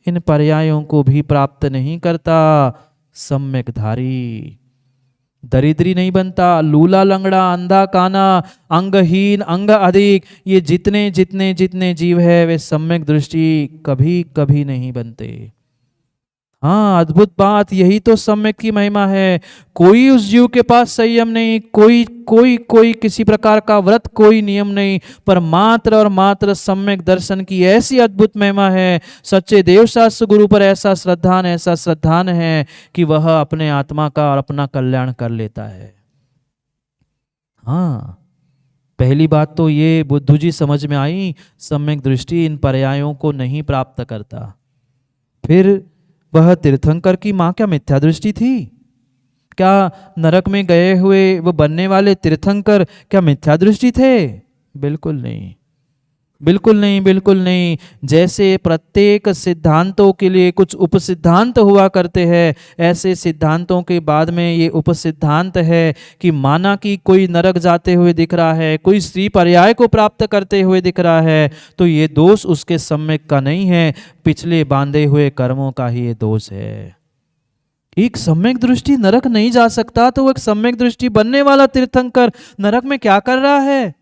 इन पर्यायों को भी प्राप्त नहीं करता। सम्यक धारी दरिद्री नहीं बनता। लूला, लंगड़ा, अंधा, काना, अंगहीन, अंग अधिक, ये जितने जितने जितने जीव है, वे सम्यक दृष्टि कभी कभी नहीं बनते। हाँ, अद्भुत बात, यही तो सम्यक की महिमा है। कोई उस जीव के पास संयम नहीं, कोई कोई कोई किसी प्रकार का व्रत, कोई नियम नहीं, पर मात्र और मात्र सम्यक दर्शन की ऐसी अद्भुत महिमा है। सच्चे देवशास्त्र गुरु पर ऐसा श्रद्धान है कि वह अपने आत्मा का और अपना कल्याण कर लेता है। हाँ, पहली बात तो ये बुद्धू जी समझ में आई, सम्यक दृष्टि इन पर्यायों को नहीं प्राप्त करता। फिर वह तीर्थंकर की माँ क्या मिथ्या दृष्टि थी? क्या नरक में गए हुए वो बनने वाले तीर्थंकर क्या मिथ्या दृष्टि थे? बिल्कुल नहीं, बिल्कुल नहीं, बिल्कुल नहीं। जैसे प्रत्येक सिद्धांतों के लिए कुछ उपसिद्धांत हुआ करते हैं, ऐसे सिद्धांतों के बाद में ये उपसिद्धांत है कि माना कि कोई नरक जाते हुए दिख रहा है, कोई स्त्री पर्याय को प्राप्त करते हुए दिख रहा है, तो ये दोष उसके सम्यक का नहीं है, पिछले बांधे हुए कर्मों का ही ये दोष है। एक सम्यक दृष्टि नरक नहीं जा सकता तो वो एक सम्यक दृष्टि बनने वाला तीर्थंकर नरक में क्या कर रहा है?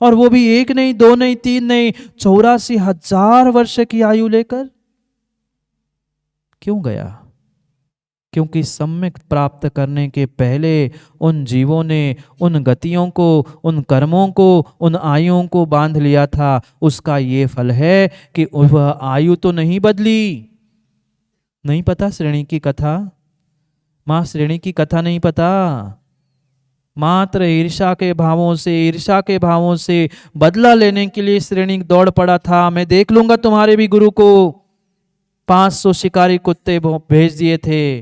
और वो भी एक नहीं, दो नहीं, तीन नहीं, 84,000 वर्ष की आयु लेकर क्यों गया? क्योंकि सम्यक प्राप्त करने के पहले उन जीवों ने उन गतियों को, उन कर्मों को, उन आयुओं को बांध लिया था। उसका ये फल है कि वह आयु तो नहीं बदली। नहीं पता श्रेणी की कथा? मां श्रेणी की कथा नहीं पता? मात्र ईर्ष्या के भावों से बदला लेने के लिए श्रेणी दौड़ पड़ा था। मैं देख लूंगा तुम्हारे भी गुरु को। 500 शिकारी कुत्ते भेज दिए थे,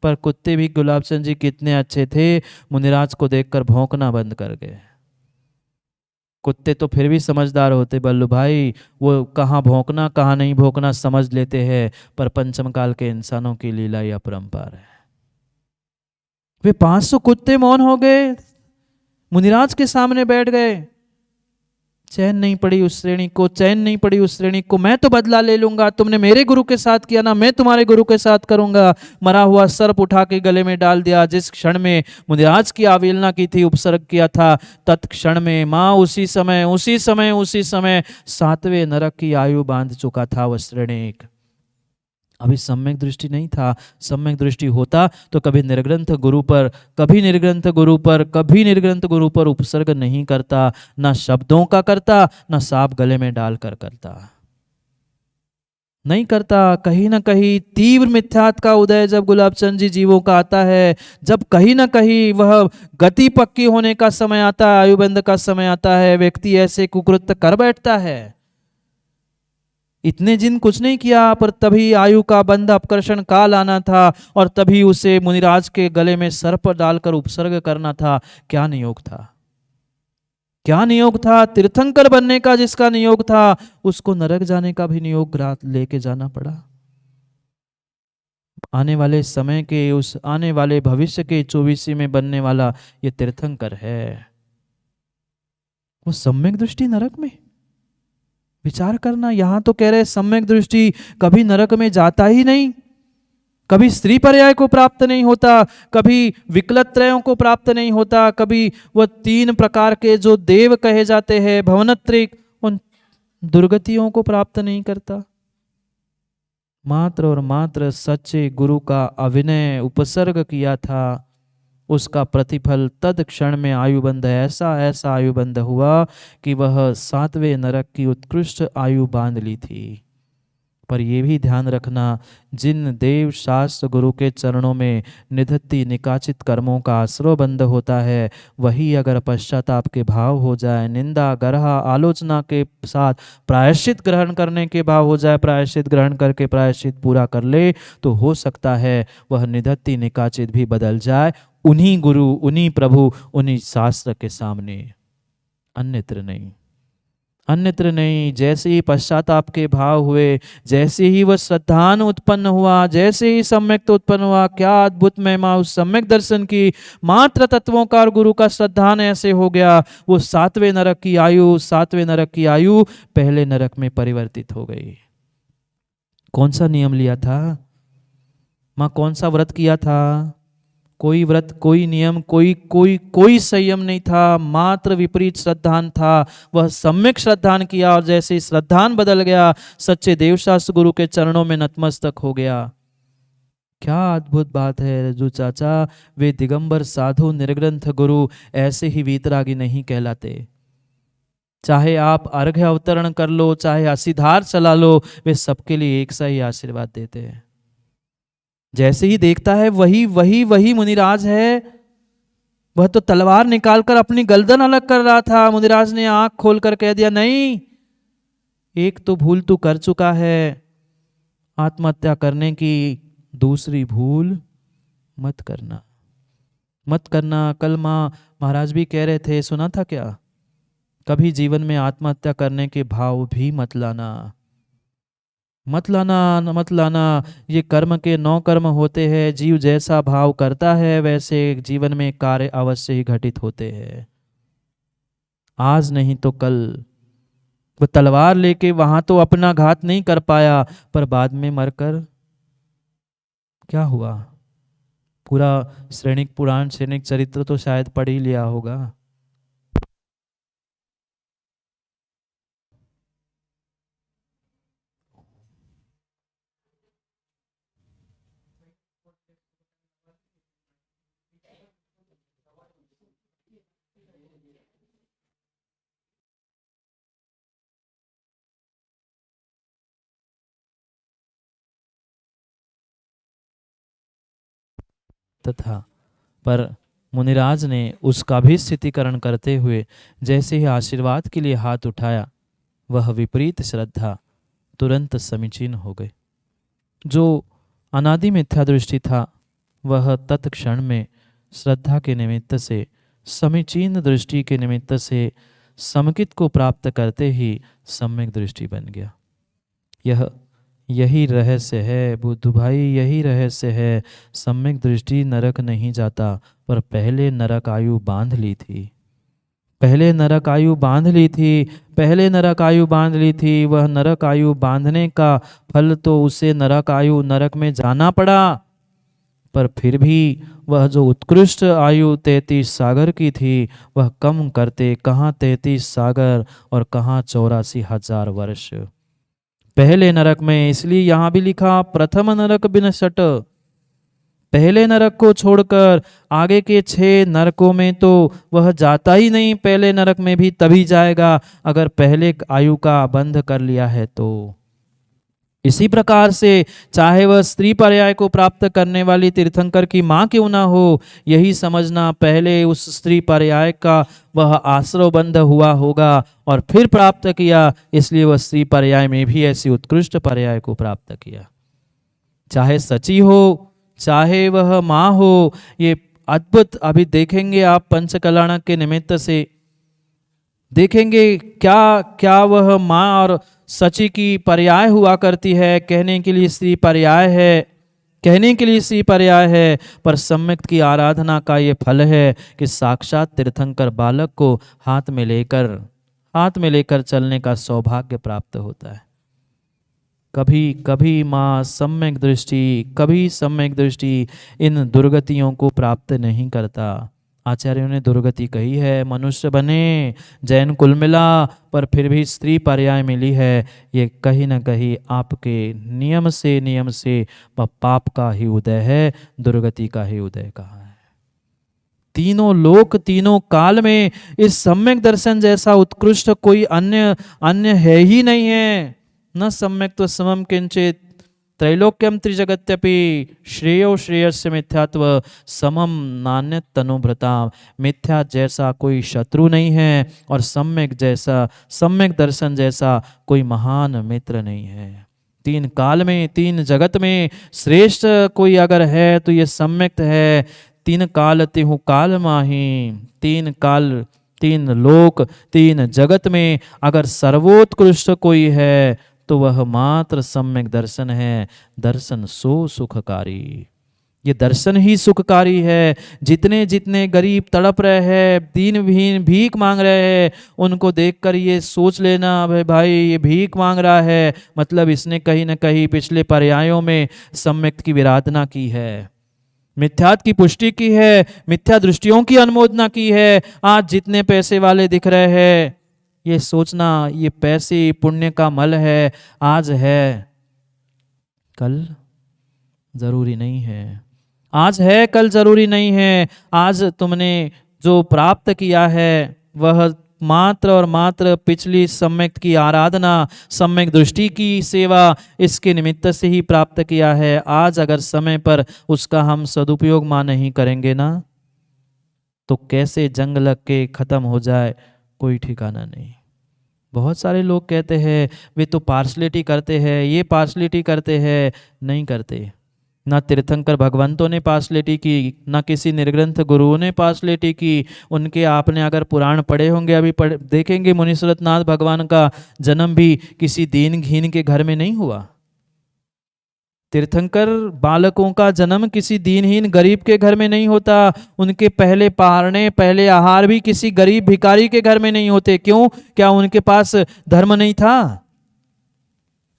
पर कुत्ते भी गुलाब चंद जी कितने अच्छे थे, मुनिराज को देखकर भौंकना बंद कर गए। कुत्ते तो फिर भी समझदार होते बल्लू भाई, वो कहाँ भौंकना कहाँ नहीं भौंकना समझ लेते हैं, पर पंचम काल के इंसानों की लीला या अपरंपार है। वे 500 कुत्ते मौन हो गए, मुनिराज के सामने बैठ गए। चैन नहीं पड़ी उस श्रेणी को, चैन नहीं पड़ी उस श्रेणी को। मैं तो बदला ले लूंगा, तुमने मेरे गुरु के साथ किया ना, मैं तुम्हारे गुरु के साथ करूंगा। मरा हुआ सर्प उठा के गले में डाल दिया। जिस क्षण में मुनिराज की अवहेलना की थी, उपसर्ग किया था, तत्क्षण में माँ उसी समय 7वें नरक की आयु बांध चुका था वह श्रेणिक। अभी सम्यक दृष्टि नहीं था। सम्यक दृष्टि होता तो कभी निर्ग्रंथ गुरु पर, कभी निर्ग्रंथ गुरु पर उपसर्ग नहीं करता, ना शब्दों का करता, ना सांप गले में डालकर करता, नहीं करता। कहीं ना कहीं तीव्र मिथ्यात्व का उदय जब गुलाब चंद जी जीवों का आता है, जब कहीं ना कहीं वह गति पक्की होने का समय आता है, आयुबंध का समय आता है, व्यक्ति ऐसे कुकृत्य कर बैठता है। इतने दिन कुछ नहीं किया, पर तभी आयु का बंध अपकर्षण काल आना था और तभी उसे मुनिराज के गले में सर्प डालकर उपसर्ग करना था। क्या नियोग था, क्या नियोग था? तीर्थंकर बनने का जिसका नियोग था, उसको नरक जाने का भी नियोग लेके जाना पड़ा। आने वाले समय के, उस आने वाले भविष्य के 24 में बनने वाला ये तीर्थंकर है। वो सम्यक दृष्टि नरक में विचार करना। यहां तो कह रहे सम्यक दृष्टि कभी नरक में जाता ही नहीं, कभी स्त्री पर्याय को प्राप्त नहीं होता, कभी विकलत्रयों को प्राप्त नहीं होता, कभी वह 3 प्रकार के जो देव कहे जाते हैं भवनत्रिक, उन दुर्गतियों को प्राप्त नहीं करता। मात्र और मात्र सच्चे गुरु का अभिनय उपसर्ग किया था, उसका प्रतिफल तत्क्षण में आयुबंध ऐसा आयुबंध हुआ कि वह 7वें नरक की उत्कृष्ट आयु बांध ली थी। पर यह भी ध्यान रखना, जिन देव शास्त्र गुरु के चरणों में निधत्ति निकाचित कर्मों का आश्रय बंध होता है, वही अगर पश्चाताप के भाव हो जाए, निंदा गरहा आलोचना के साथ प्रायश्चित ग्रहण करने के भाव हो जाए, प्रायश्चित ग्रहण करके प्रायश्चित पूरा कर ले, तो हो सकता है वह निधत्ति निकाचित भी बदल जाए उन्हीं गुरु, उन्हीं प्रभु, उन्हीं शास्त्र के सामने, अन्यत्र नहीं, अन्यत्र नहीं। जैसे ही पश्चाताप के भाव हुए, जैसे ही वह श्रद्धान उत्पन्न हुआ, जैसे ही सम्यक उत्पन्न हुआ, क्या अद्भुत महिमा उस सम्यक दर्शन की। मात्र तत्वों का और गुरु का श्रद्धान ऐसे हो गया, वो 7वें नरक की आयु पहले नरक में परिवर्तित हो गई। कौन सा नियम लिया था माँ? कौन सा व्रत किया था? कोई व्रत, कोई नियम, कोई संयम नहीं था, मात्र विपरीत श्रद्धान था। वह सम्यक श्रद्धान किया और जैसे ही श्रद्धान बदल गया, सच्चे देवशास्त्र गुरु के चरणों में नतमस्तक हो गया। क्या अद्भुत बात है रज्जू चाचा। वे दिगंबर साधु निर्ग्रंथ गुरु ऐसे ही वीतरागी नहीं कहलाते। चाहे आप अर्घ्य अवतरण कर लो, चाहे असीधार चला लो, वे सबके लिए एक सा ही आशीर्वाद देते हैं। जैसे ही देखता है वही मुनिराज है। वह तो तलवार निकालकर अपनी गर्दन अलग कर रहा था। मुनिराज ने आंख खोलकर कह दिया, नहीं, एक तो भूल तू कर चुका है आत्महत्या करने की, दूसरी भूल मत करना, मत करना। कल माँ महाराज भी कह रहे थे, सुना था क्या? कभी जीवन में आत्महत्या करने के भाव भी मत लाना, मत लाना, मत लाना। ये कर्म के 9 कर्म होते हैं। जीव जैसा भाव करता है वैसे जीवन में कार्य अवश्य ही घटित होते हैं। आज नहीं तो कल। वो तलवार लेके वहां तो अपना घात नहीं कर पाया, पर बाद में मरकर क्या हुआ? पूरा श्रेणिक पुराण श्रेणिक चरित्र तो शायद पढ़ ही लिया होगा। तथा पर मुनिराज ने उसका भी स्थितिकरण करते हुए जैसे ही आशीर्वाद के लिए हाथ उठाया, वह विपरीत श्रद्धा तुरंत समीचीन हो गई। जो अनादि मिथ्या दृष्टि था, वह तत्क्षण में श्रद्धा के निमित्त से, समीचीन दृष्टि के निमित्त से समकित को प्राप्त करते ही सम्यक दृष्टि बन गया। यही रहस्य है बुद्ध भाई, यही रहस्य है। सम्यक दृष्टि नरक नहीं जाता, पर पहले नरक आयु बांध ली थी, पहले नरक आयु बांध ली थी, पहले नरक आयु बांध ली थी। वह नरक आयु बांधने का फल तो उसे नरक आयु, नरक में जाना पड़ा, पर फिर भी वह जो उत्कृष्ट आयु 33 सागर की थी, वह कम करते कहाँ 33 सागर और कहाँ 84,000 वर्ष। पहले नरक में, इसलिए यहां भी लिखा प्रथम नरक बिनसट, पहले नरक को छोड़कर आगे के 6 नरकों में तो वह जाता ही नहीं। पहले नरक में भी तभी जाएगा अगर पहले आयु का बंध कर लिया है तो। इसी प्रकार से चाहे वह स्त्री पर्याय को प्राप्त करने वाली तीर्थंकर की माँ क्यों ना हो, यही समझना पहले उस स्त्री पर्याय का वह आश्रव बंध हुआ होगा और फिर प्राप्त किया, इसलिए वह स्त्री पर्याय में भी ऐसी उत्कृष्ट पर्याय को प्राप्त किया। चाहे सची हो, चाहे वह माँ हो, ये अद्भुत अभी देखेंगे आप पंचकल्याणक के निमित्त से देखेंगे क्या क्या वह माँ और सची की पर्याय हुआ करती है। कहने के लिए स्त्री पर्याय है, कहने के लिए स्त्री पर्याय है, पर सम्यक की आराधना का ये फल है कि साक्षात तीर्थंकर बालक को हाथ में लेकर चलने का सौभाग्य प्राप्त होता है। कभी कभी माँ सम्यक दृष्टि, कभी सम्यक दृष्टि इन दुर्गतियों को प्राप्त नहीं करता। आचार्यों ने दुर्गति कही है, मनुष्य बने, जैन कुल मिला, पर फिर भी स्त्री पर्याय मिली है। ये कहीं ना कहीं आपके नियम से वह पाप का ही उदय है, दुर्गति का ही उदय कहा है। तीनों लोक तीनों काल में इस सम्यक दर्शन जैसा उत्कृष्ट कोई अन्य है ही नहीं है। न सम्यक तो समम किंचित त्रैलोक्यम त्रिजगत्यपि श्रेयो श्रेयस्य मिथ्यात्व समम नान्यत तनुभृता। मिथ्या जैसा कोई शत्रु नहीं है और सम्यक दर्शन जैसा कोई महान मित्र नहीं है। 3 काल में 3 जगत में श्रेष्ठ कोई अगर है तो ये सम्यक है। 3 काल तिहु काल माही, 3 काल 3 लोक 3 जगत में अगर सर्वोत्कृष्ट कोई है तो वह मात्र सम्यक दर्शन है। दर्शन सो सुखकारी, ये दर्शन ही सुखकारी है। जितने जितने गरीब तड़प रहे हैं, दीन भीख मांग रहे हैं, उनको देखकर ये सोच लेना भाई ये भीख मांग रहा है, मतलब इसने कहीं ना कहीं पिछले पर्यायों में सम्यक की विराधना की है, मिथ्यात्व की पुष्टि की है, मिथ्या दृष्टियों की अनुमोदना की है। आज जितने पैसे वाले दिख रहे हैं, ये सोचना ये पैसे पुण्य का मल है, आज है कल जरूरी नहीं है, आज है कल जरूरी नहीं है। आज तुमने जो प्राप्त किया है वह मात्र और मात्र पिछली सम्यक की आराधना, सम्यक दृष्टि की सेवा, इसके निमित्त से ही प्राप्त किया है। आज अगर समय पर उसका हम सदुपयोग मां नहीं करेंगे ना, तो कैसे जंग लग के खत्म हो जाए कोई ठिकाना नहीं। बहुत सारे लोग कहते हैं वे तो पार्शलिटी करते हैं, ये पार्शलिटी करते हैं, नहीं करते। ना तीर्थंकर भगवंतों ने पार्शलिटी की, ना किसी निर्ग्रंथ गुरुओं ने पार्शलिटी की। उनके आपने अगर पुराण पढ़े होंगे, अभी देखेंगे मुनीश्वरनाथ भगवान का जन्म भी किसी दीनहीन के घर में नहीं हुआ। तीर्थंकर बालकों का जन्म किसी दीनहीन गरीब के घर में नहीं होता। उनके पहले पहाड़ने, पहले आहार भी किसी गरीब भिखारी के घर में नहीं होते। क्यों? क्या उनके पास धर्म नहीं था?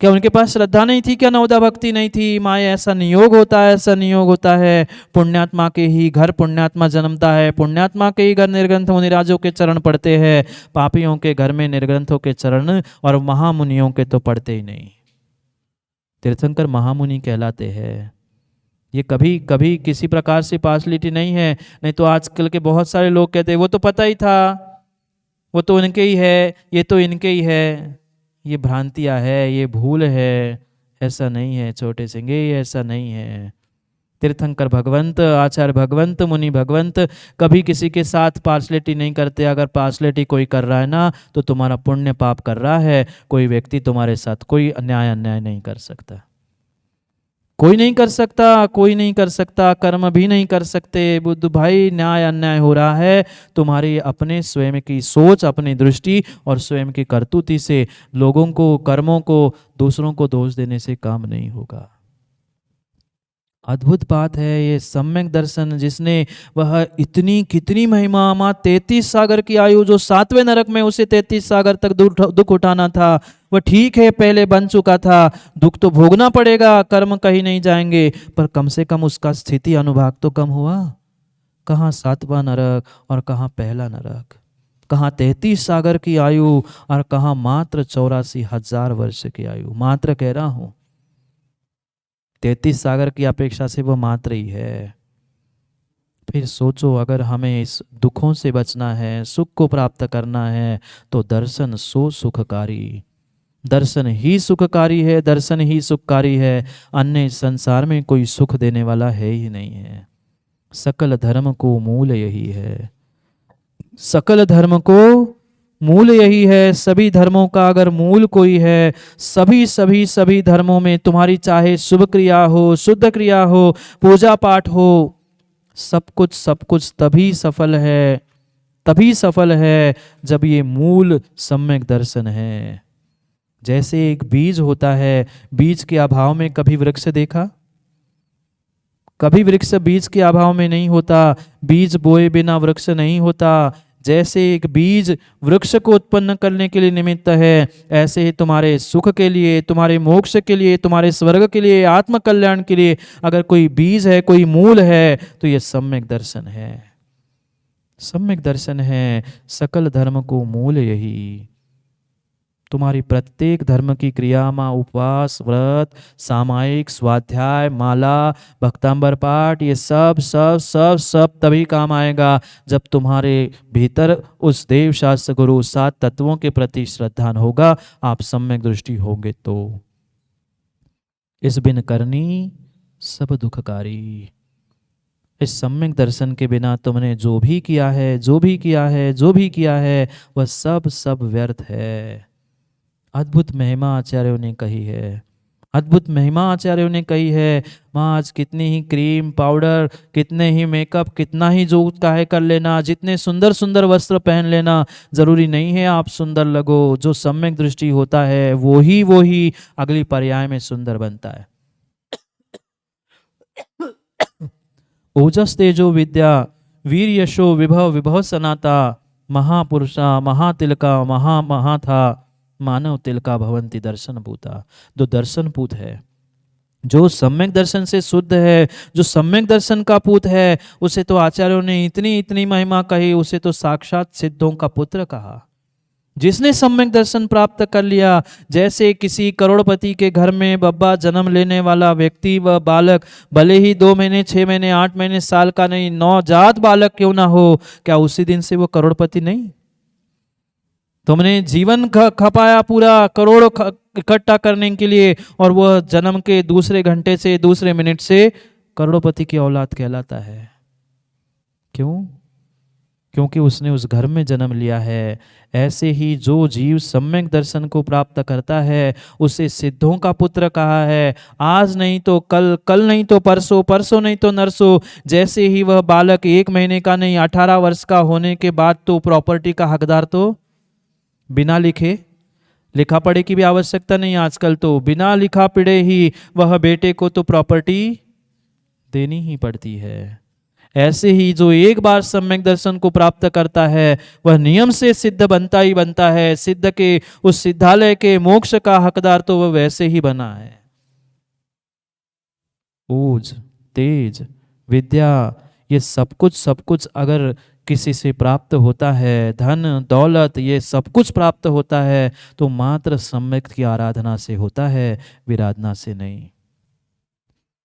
क्या उनके पास श्रद्धा नहीं थी? क्या नवोदा भक्ति नहीं थी? माए ऐसा नियोग होता है, ऐसा नियोग होता है। पुण्यात्मा के ही घर पुण्यात्मा जन्मता है, पुण्यात्मा के ही घर निर्ग्रंथ मुनिराजों के चरण पड़ते हैं, पापियों के घर में निर्ग्रंथों के चरण और महामुनियों के तो पड़ते ही नहीं। तीर्थंकर महामुनि कहलाते हैं। ये कभी कभी किसी प्रकार से पार्शलिटी नहीं है। नहीं तो आजकल के बहुत सारे लोग कहते हैं वो तो पता ही था, वो तो उनके ही है, ये तो इनके ही है। ये भ्रांतियां है, ये भूल है। ऐसा नहीं है छोटे सिंगे, ये ऐसा नहीं है। तीर्थंकर भगवंत, आचार्य भगवंत, मुनि भगवंत कभी किसी के साथ पार्शलिटी नहीं करते। अगर पार्शलिटी कोई कर रहा है ना तो तुम्हारा पुण्य पाप कर रहा है। कोई व्यक्ति तुम्हारे साथ कोई अन्याय नहीं कर सकता, कोई नहीं कर सकता, कोई नहीं कर सकता, कर्म भी नहीं कर सकते। बुद्ध भाई न्याय अन्याय हो रहा है तुम्हारी अपने स्वयं की सोच, अपनी दृष्टि और स्वयं की करतूती से। लोगों को, कर्मों को, दूसरों को दोष देने से काम नहीं होगा। अद्भुत बात है ये सम्यक दर्शन, जिसने वह इतनी कितनी महिमा, माँ 33 सागर की आयु, जो 7वें नरक में उसे 33 सागर तक दुख उठाना था, वह ठीक है पहले बन चुका था। दुख तो भोगना पड़ेगा, कर्म कहीं नहीं जाएंगे, पर कम से कम उसका स्थिति अनुभाग तो कम हुआ। कहाँ 7वां नरक और कहाँ पहला नरक, कहाँ 33 सागर की आयु और कहाँ मात्र 84,000 वर्ष की आयु। मात्र कह रहा हूं, 33 सागर की अपेक्षा से वो मात्र ही है। फिर सोचो, अगर हमें इस दुखों से बचना है, सुख को प्राप्त करना है, तो दर्शन सो सुखकारी, दर्शन ही सुखकारी है, दर्शन ही सुखकारी है। अन्य संसार में कोई सुख देने वाला है ही नहीं है। सकल धर्म को मूल यही है, सकल धर्म को मूल यही है। सभी धर्मों का अगर मूल कोई है, सभी धर्मों में तुम्हारी चाहे शुभ क्रिया हो, शुद्ध क्रिया हो, पूजा पाठ हो, सब कुछ तभी सफल है, तभी सफल है जब ये मूल सम्यक दर्शन है। जैसे एक बीज होता है, बीज के अभाव में कभी वृक्ष देखा? कभी वृक्ष बीज के अभाव में नहीं होता, बीज बोए बिना वृक्ष नहीं होता। जैसे एक बीज वृक्ष को उत्पन्न करने के लिए निमित्त है, ऐसे ही तुम्हारे सुख के लिए, तुम्हारे मोक्ष के लिए, तुम्हारे स्वर्ग के लिए, आत्म कल्याण के लिए अगर कोई बीज है, कोई मूल है, तो ये सम्यक दर्शन है। सम्यक दर्शन है, सकल धर्म को मूल यही। तुम्हारी प्रत्येक धर्म की क्रिया माँ, उपवास, व्रत, सामायिक, स्वाध्याय, माला, भक्तांबर पाठ, ये सब सब सब सब तभी काम आएगा जब तुम्हारे भीतर उस देव शास्त्र गुरु 7 तत्वों के प्रति श्रद्धा होगा, आप सम्यक दृष्टि होंगे तो। इस बिन करनी सब दुखकारी। इस सम्यक दर्शन के बिना तुमने जो भी किया है, जो भी किया है, जो भी किया है, वह सब सब व्यर्थ है। अद्भुत महिमा आचार्यों ने कही है, अद्भुत महिमा आचार्यों ने कही है। माँ आज कितनी ही क्रीम पाउडर, कितने ही मेकअप, कितना ही जो चाहे कर लेना, जितने सुंदर सुंदर वस्त्र पहन लेना, जरूरी नहीं है आप सुंदर लगो। जो सम्यक दृष्टि होता है वो ही अगली पर्याय में सुंदर बनता है। ओजस तेजो विद्या वीर यशो विभव विभव सनाता, महापुरुषा महातिलका महा था, मानव तिलका भवंती दर्शन पूता। जो दर्शन पूत है, जो सम्यक दर्शन से शुद्ध है, जो सम्यक दर्शन का पूत है, उसे तो आचार्यों ने इतनी इतनी महिमा कही, उसे तो साक्षात सिद्धों का पुत्र कहा। जिसने सम्यक दर्शन प्राप्त कर लिया, जैसे किसी करोड़पति के घर में बब्बा जन्म लेने वाला व्यक्ति व बालक, भले ही 2 महीने, 6 महीने, 8 महीने, साल का नहीं, नवजात बालक क्यों ना हो, क्या उसी दिन से वो करोड़पति नहीं? तुमने जीवन खपाया पूरा करोड़ इकट्ठा करने के लिए, और वह जन्म के दूसरे घंटे से, दूसरे मिनट से करोड़पति की औलाद कहलाता है। क्यों? क्योंकि उसने उस घर में जन्म लिया है। ऐसे ही जो जीव सम्यक दर्शन को प्राप्त करता है, उसे सिद्धों का पुत्र कहा है। आज नहीं तो कल, कल नहीं तो परसों, परसों नहीं तो नरसों। जैसे ही वह बालक 1 महीने का नहीं, 18 वर्ष का होने के बाद तो प्रॉपर्टी का हकदार, तो बिना लिखे, लिखा पढ़े की भी आवश्यकता नहीं आजकल, तो बिना लिखा पढ़े ही वह बेटे को तो प्रॉपर्टी देनी ही पड़ती है। ऐसे ही जो एक बार सम्यक दर्शन को प्राप्त करता है वह नियम से सिद्ध बनता ही बनता है। सिद्ध के उस सिद्धालय के मोक्ष का हकदार तो वह वैसे ही बना है। ओज, तेज, विद्या, ये सब कुछ अगर किसी से प्राप्त होता है, धन दौलत ये सब कुछ प्राप्त होता है तो मात्र सम्यक की आराधना से होता है, विराधना से नहीं।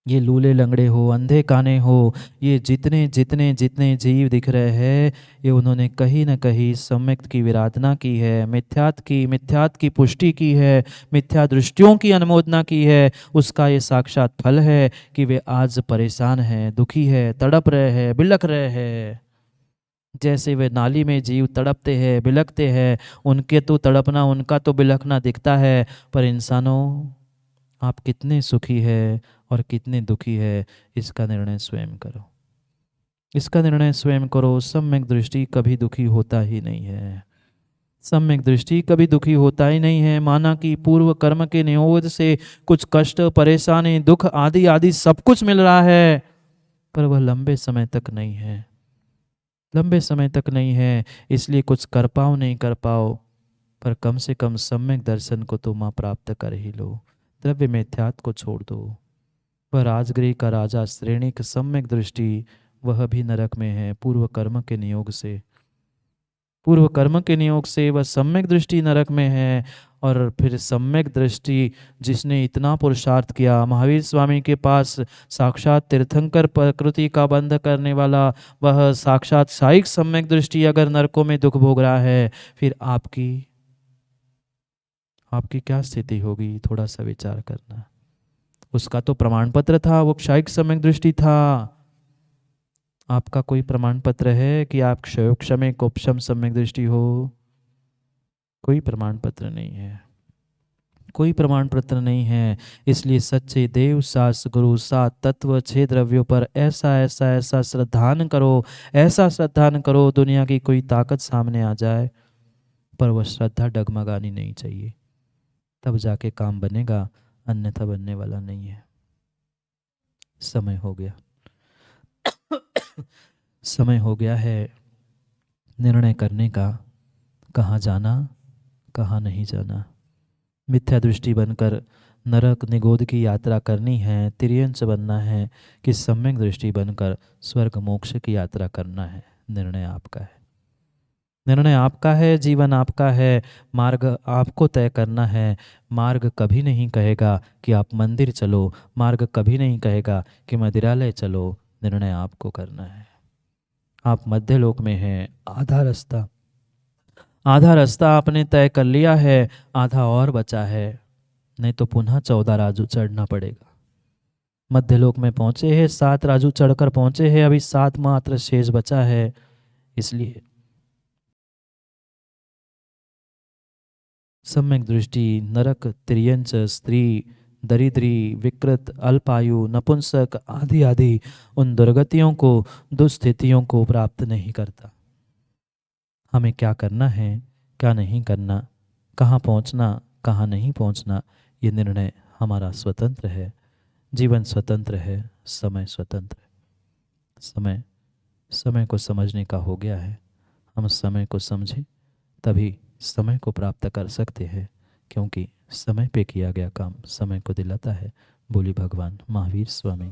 ये लूले लंगड़े हो, अंधे काने हो, ये जितने जितने जितने जीव दिख रहे हैं, ये उन्होंने कहीं न कहीं सम्यक की विराधना की है, मिथ्यात की पुष्टि की है, मिथ्या दृष्टियों की अनुमोदना की है। उसका ये साक्षात फल है कि वे आज परेशान हैं, दुखी है, तड़प रहे हैं, बिलख रहे हैं। जैसे वे नाली में जीव तड़पते हैं, बिलखते हैं, उनके तो तड़पना, उनका तो बिलखना दिखता है, पर इंसानों आप कितने सुखी है और कितने दुखी है, इसका निर्णय स्वयं करो। इसका निर्णय स्वयं करो। सम्यक दृष्टि कभी दुखी होता ही नहीं है। सम्यक दृष्टि कभी दुखी होता ही नहीं है। माना कि पूर्व कर्म के नियोग से कुछ कष्ट, परेशानी, दुख आदि आदि सब कुछ मिल रहा है, पर वह लंबे समय तक नहीं है, लंबे समय तक नहीं है। इसलिए कुछ कर पाओ नहीं कर पाओ, पर कम से कम सम्यक दर्शन को तो माँ प्राप्त कर ही लो। द्रव्य मिथ्यात्व को छोड़ दो। वह राजगृह का राजा श्रेणिक सम्यक दृष्टि, वह भी नरक में है पूर्व कर्म के नियोग से। पूर्व कर्म के नियोग से वह सम्यक दृष्टि नरक में है। और फिर सम्यक दृष्टि जिसने इतना पुरुषार्थ किया, महावीर स्वामी के पास साक्षात तीर्थंकर प्रकृति का बंध करने वाला वह साक्षात साइक सम्यक दृष्टि अगर नरकों में दुख भोग रहा है, फिर आपकी आपकी क्या स्थिति होगी, थोड़ा सा विचार करना। उसका तो प्रमाण पत्र था, वो क्षयिक सम्यक दृष्टि था। आपका कोई प्रमाण पत्र है कि आप क्षयोक्षमे कोपशम सम्यक दृष्टि हो? कोई प्रमाण पत्र नहीं है, कोई प्रमाण पत्र नहीं है। इसलिए सच्चे देव शास्त्र गुरु सात तत्व छह द्रव्यों पर ऐसा ऐसा ऐसा श्रद्धान करो, ऐसा श्रद्धान करो, दुनिया की कोई ताकत सामने आ जाए पर वह श्रद्धा डगमगानी नहीं चाहिए, तब जाके काम बनेगा, अन्यथा बनने वाला नहीं है। समय हो गया, समय हो गया है निर्णय करने का, कहाँ जाना कहाँ नहीं जाना। मिथ्या दृष्टि बनकर नरक निगोद की यात्रा करनी है, तिर्यंच बनना है, कि सम्यक दृष्टि बनकर स्वर्ग मोक्ष की यात्रा करना है। निर्णय आपका है, निर्णय आपका है, जीवन आपका है, मार्ग आपको तय करना है। मार्ग कभी नहीं कहेगा कि आप मंदिर चलो, मार्ग कभी नहीं कहेगा कि मंदिरालय चलो। निर्णय आपको करना है। आप मध्य लोक में हैं, आधा रास्ता आपने तय कर लिया है, आधा और बचा है, नहीं तो पुनः 14 राजू चढ़ना पड़ेगा। मध्य लोक में पहुंचे हैं, 7 राजू चढ़कर पहुंचे हैं, अभी 7 मात्र शेष बचा है। इसलिए सम्यक दृष्टि नरक, तिर्यंच, स्त्री, दरिद्री, विकृत, अल्पायु, नपुंसक आदि आदि उन दुर्गतियों को, दुस्थितियों को प्राप्त नहीं करता। हमें क्या करना है, क्या नहीं करना, कहाँ पहुँचना, कहाँ नहीं पहुँचना, ये निर्णय हमारा स्वतंत्र है। जीवन स्वतंत्र है, समय स्वतंत्र है। समय को समझने का हो गया है। हम समय को समझें, तभी समय को प्राप्त कर सकते हैं, क्योंकि समय पे किया गया काम समय को दिलाता है। बोली भगवान महावीर स्वामी।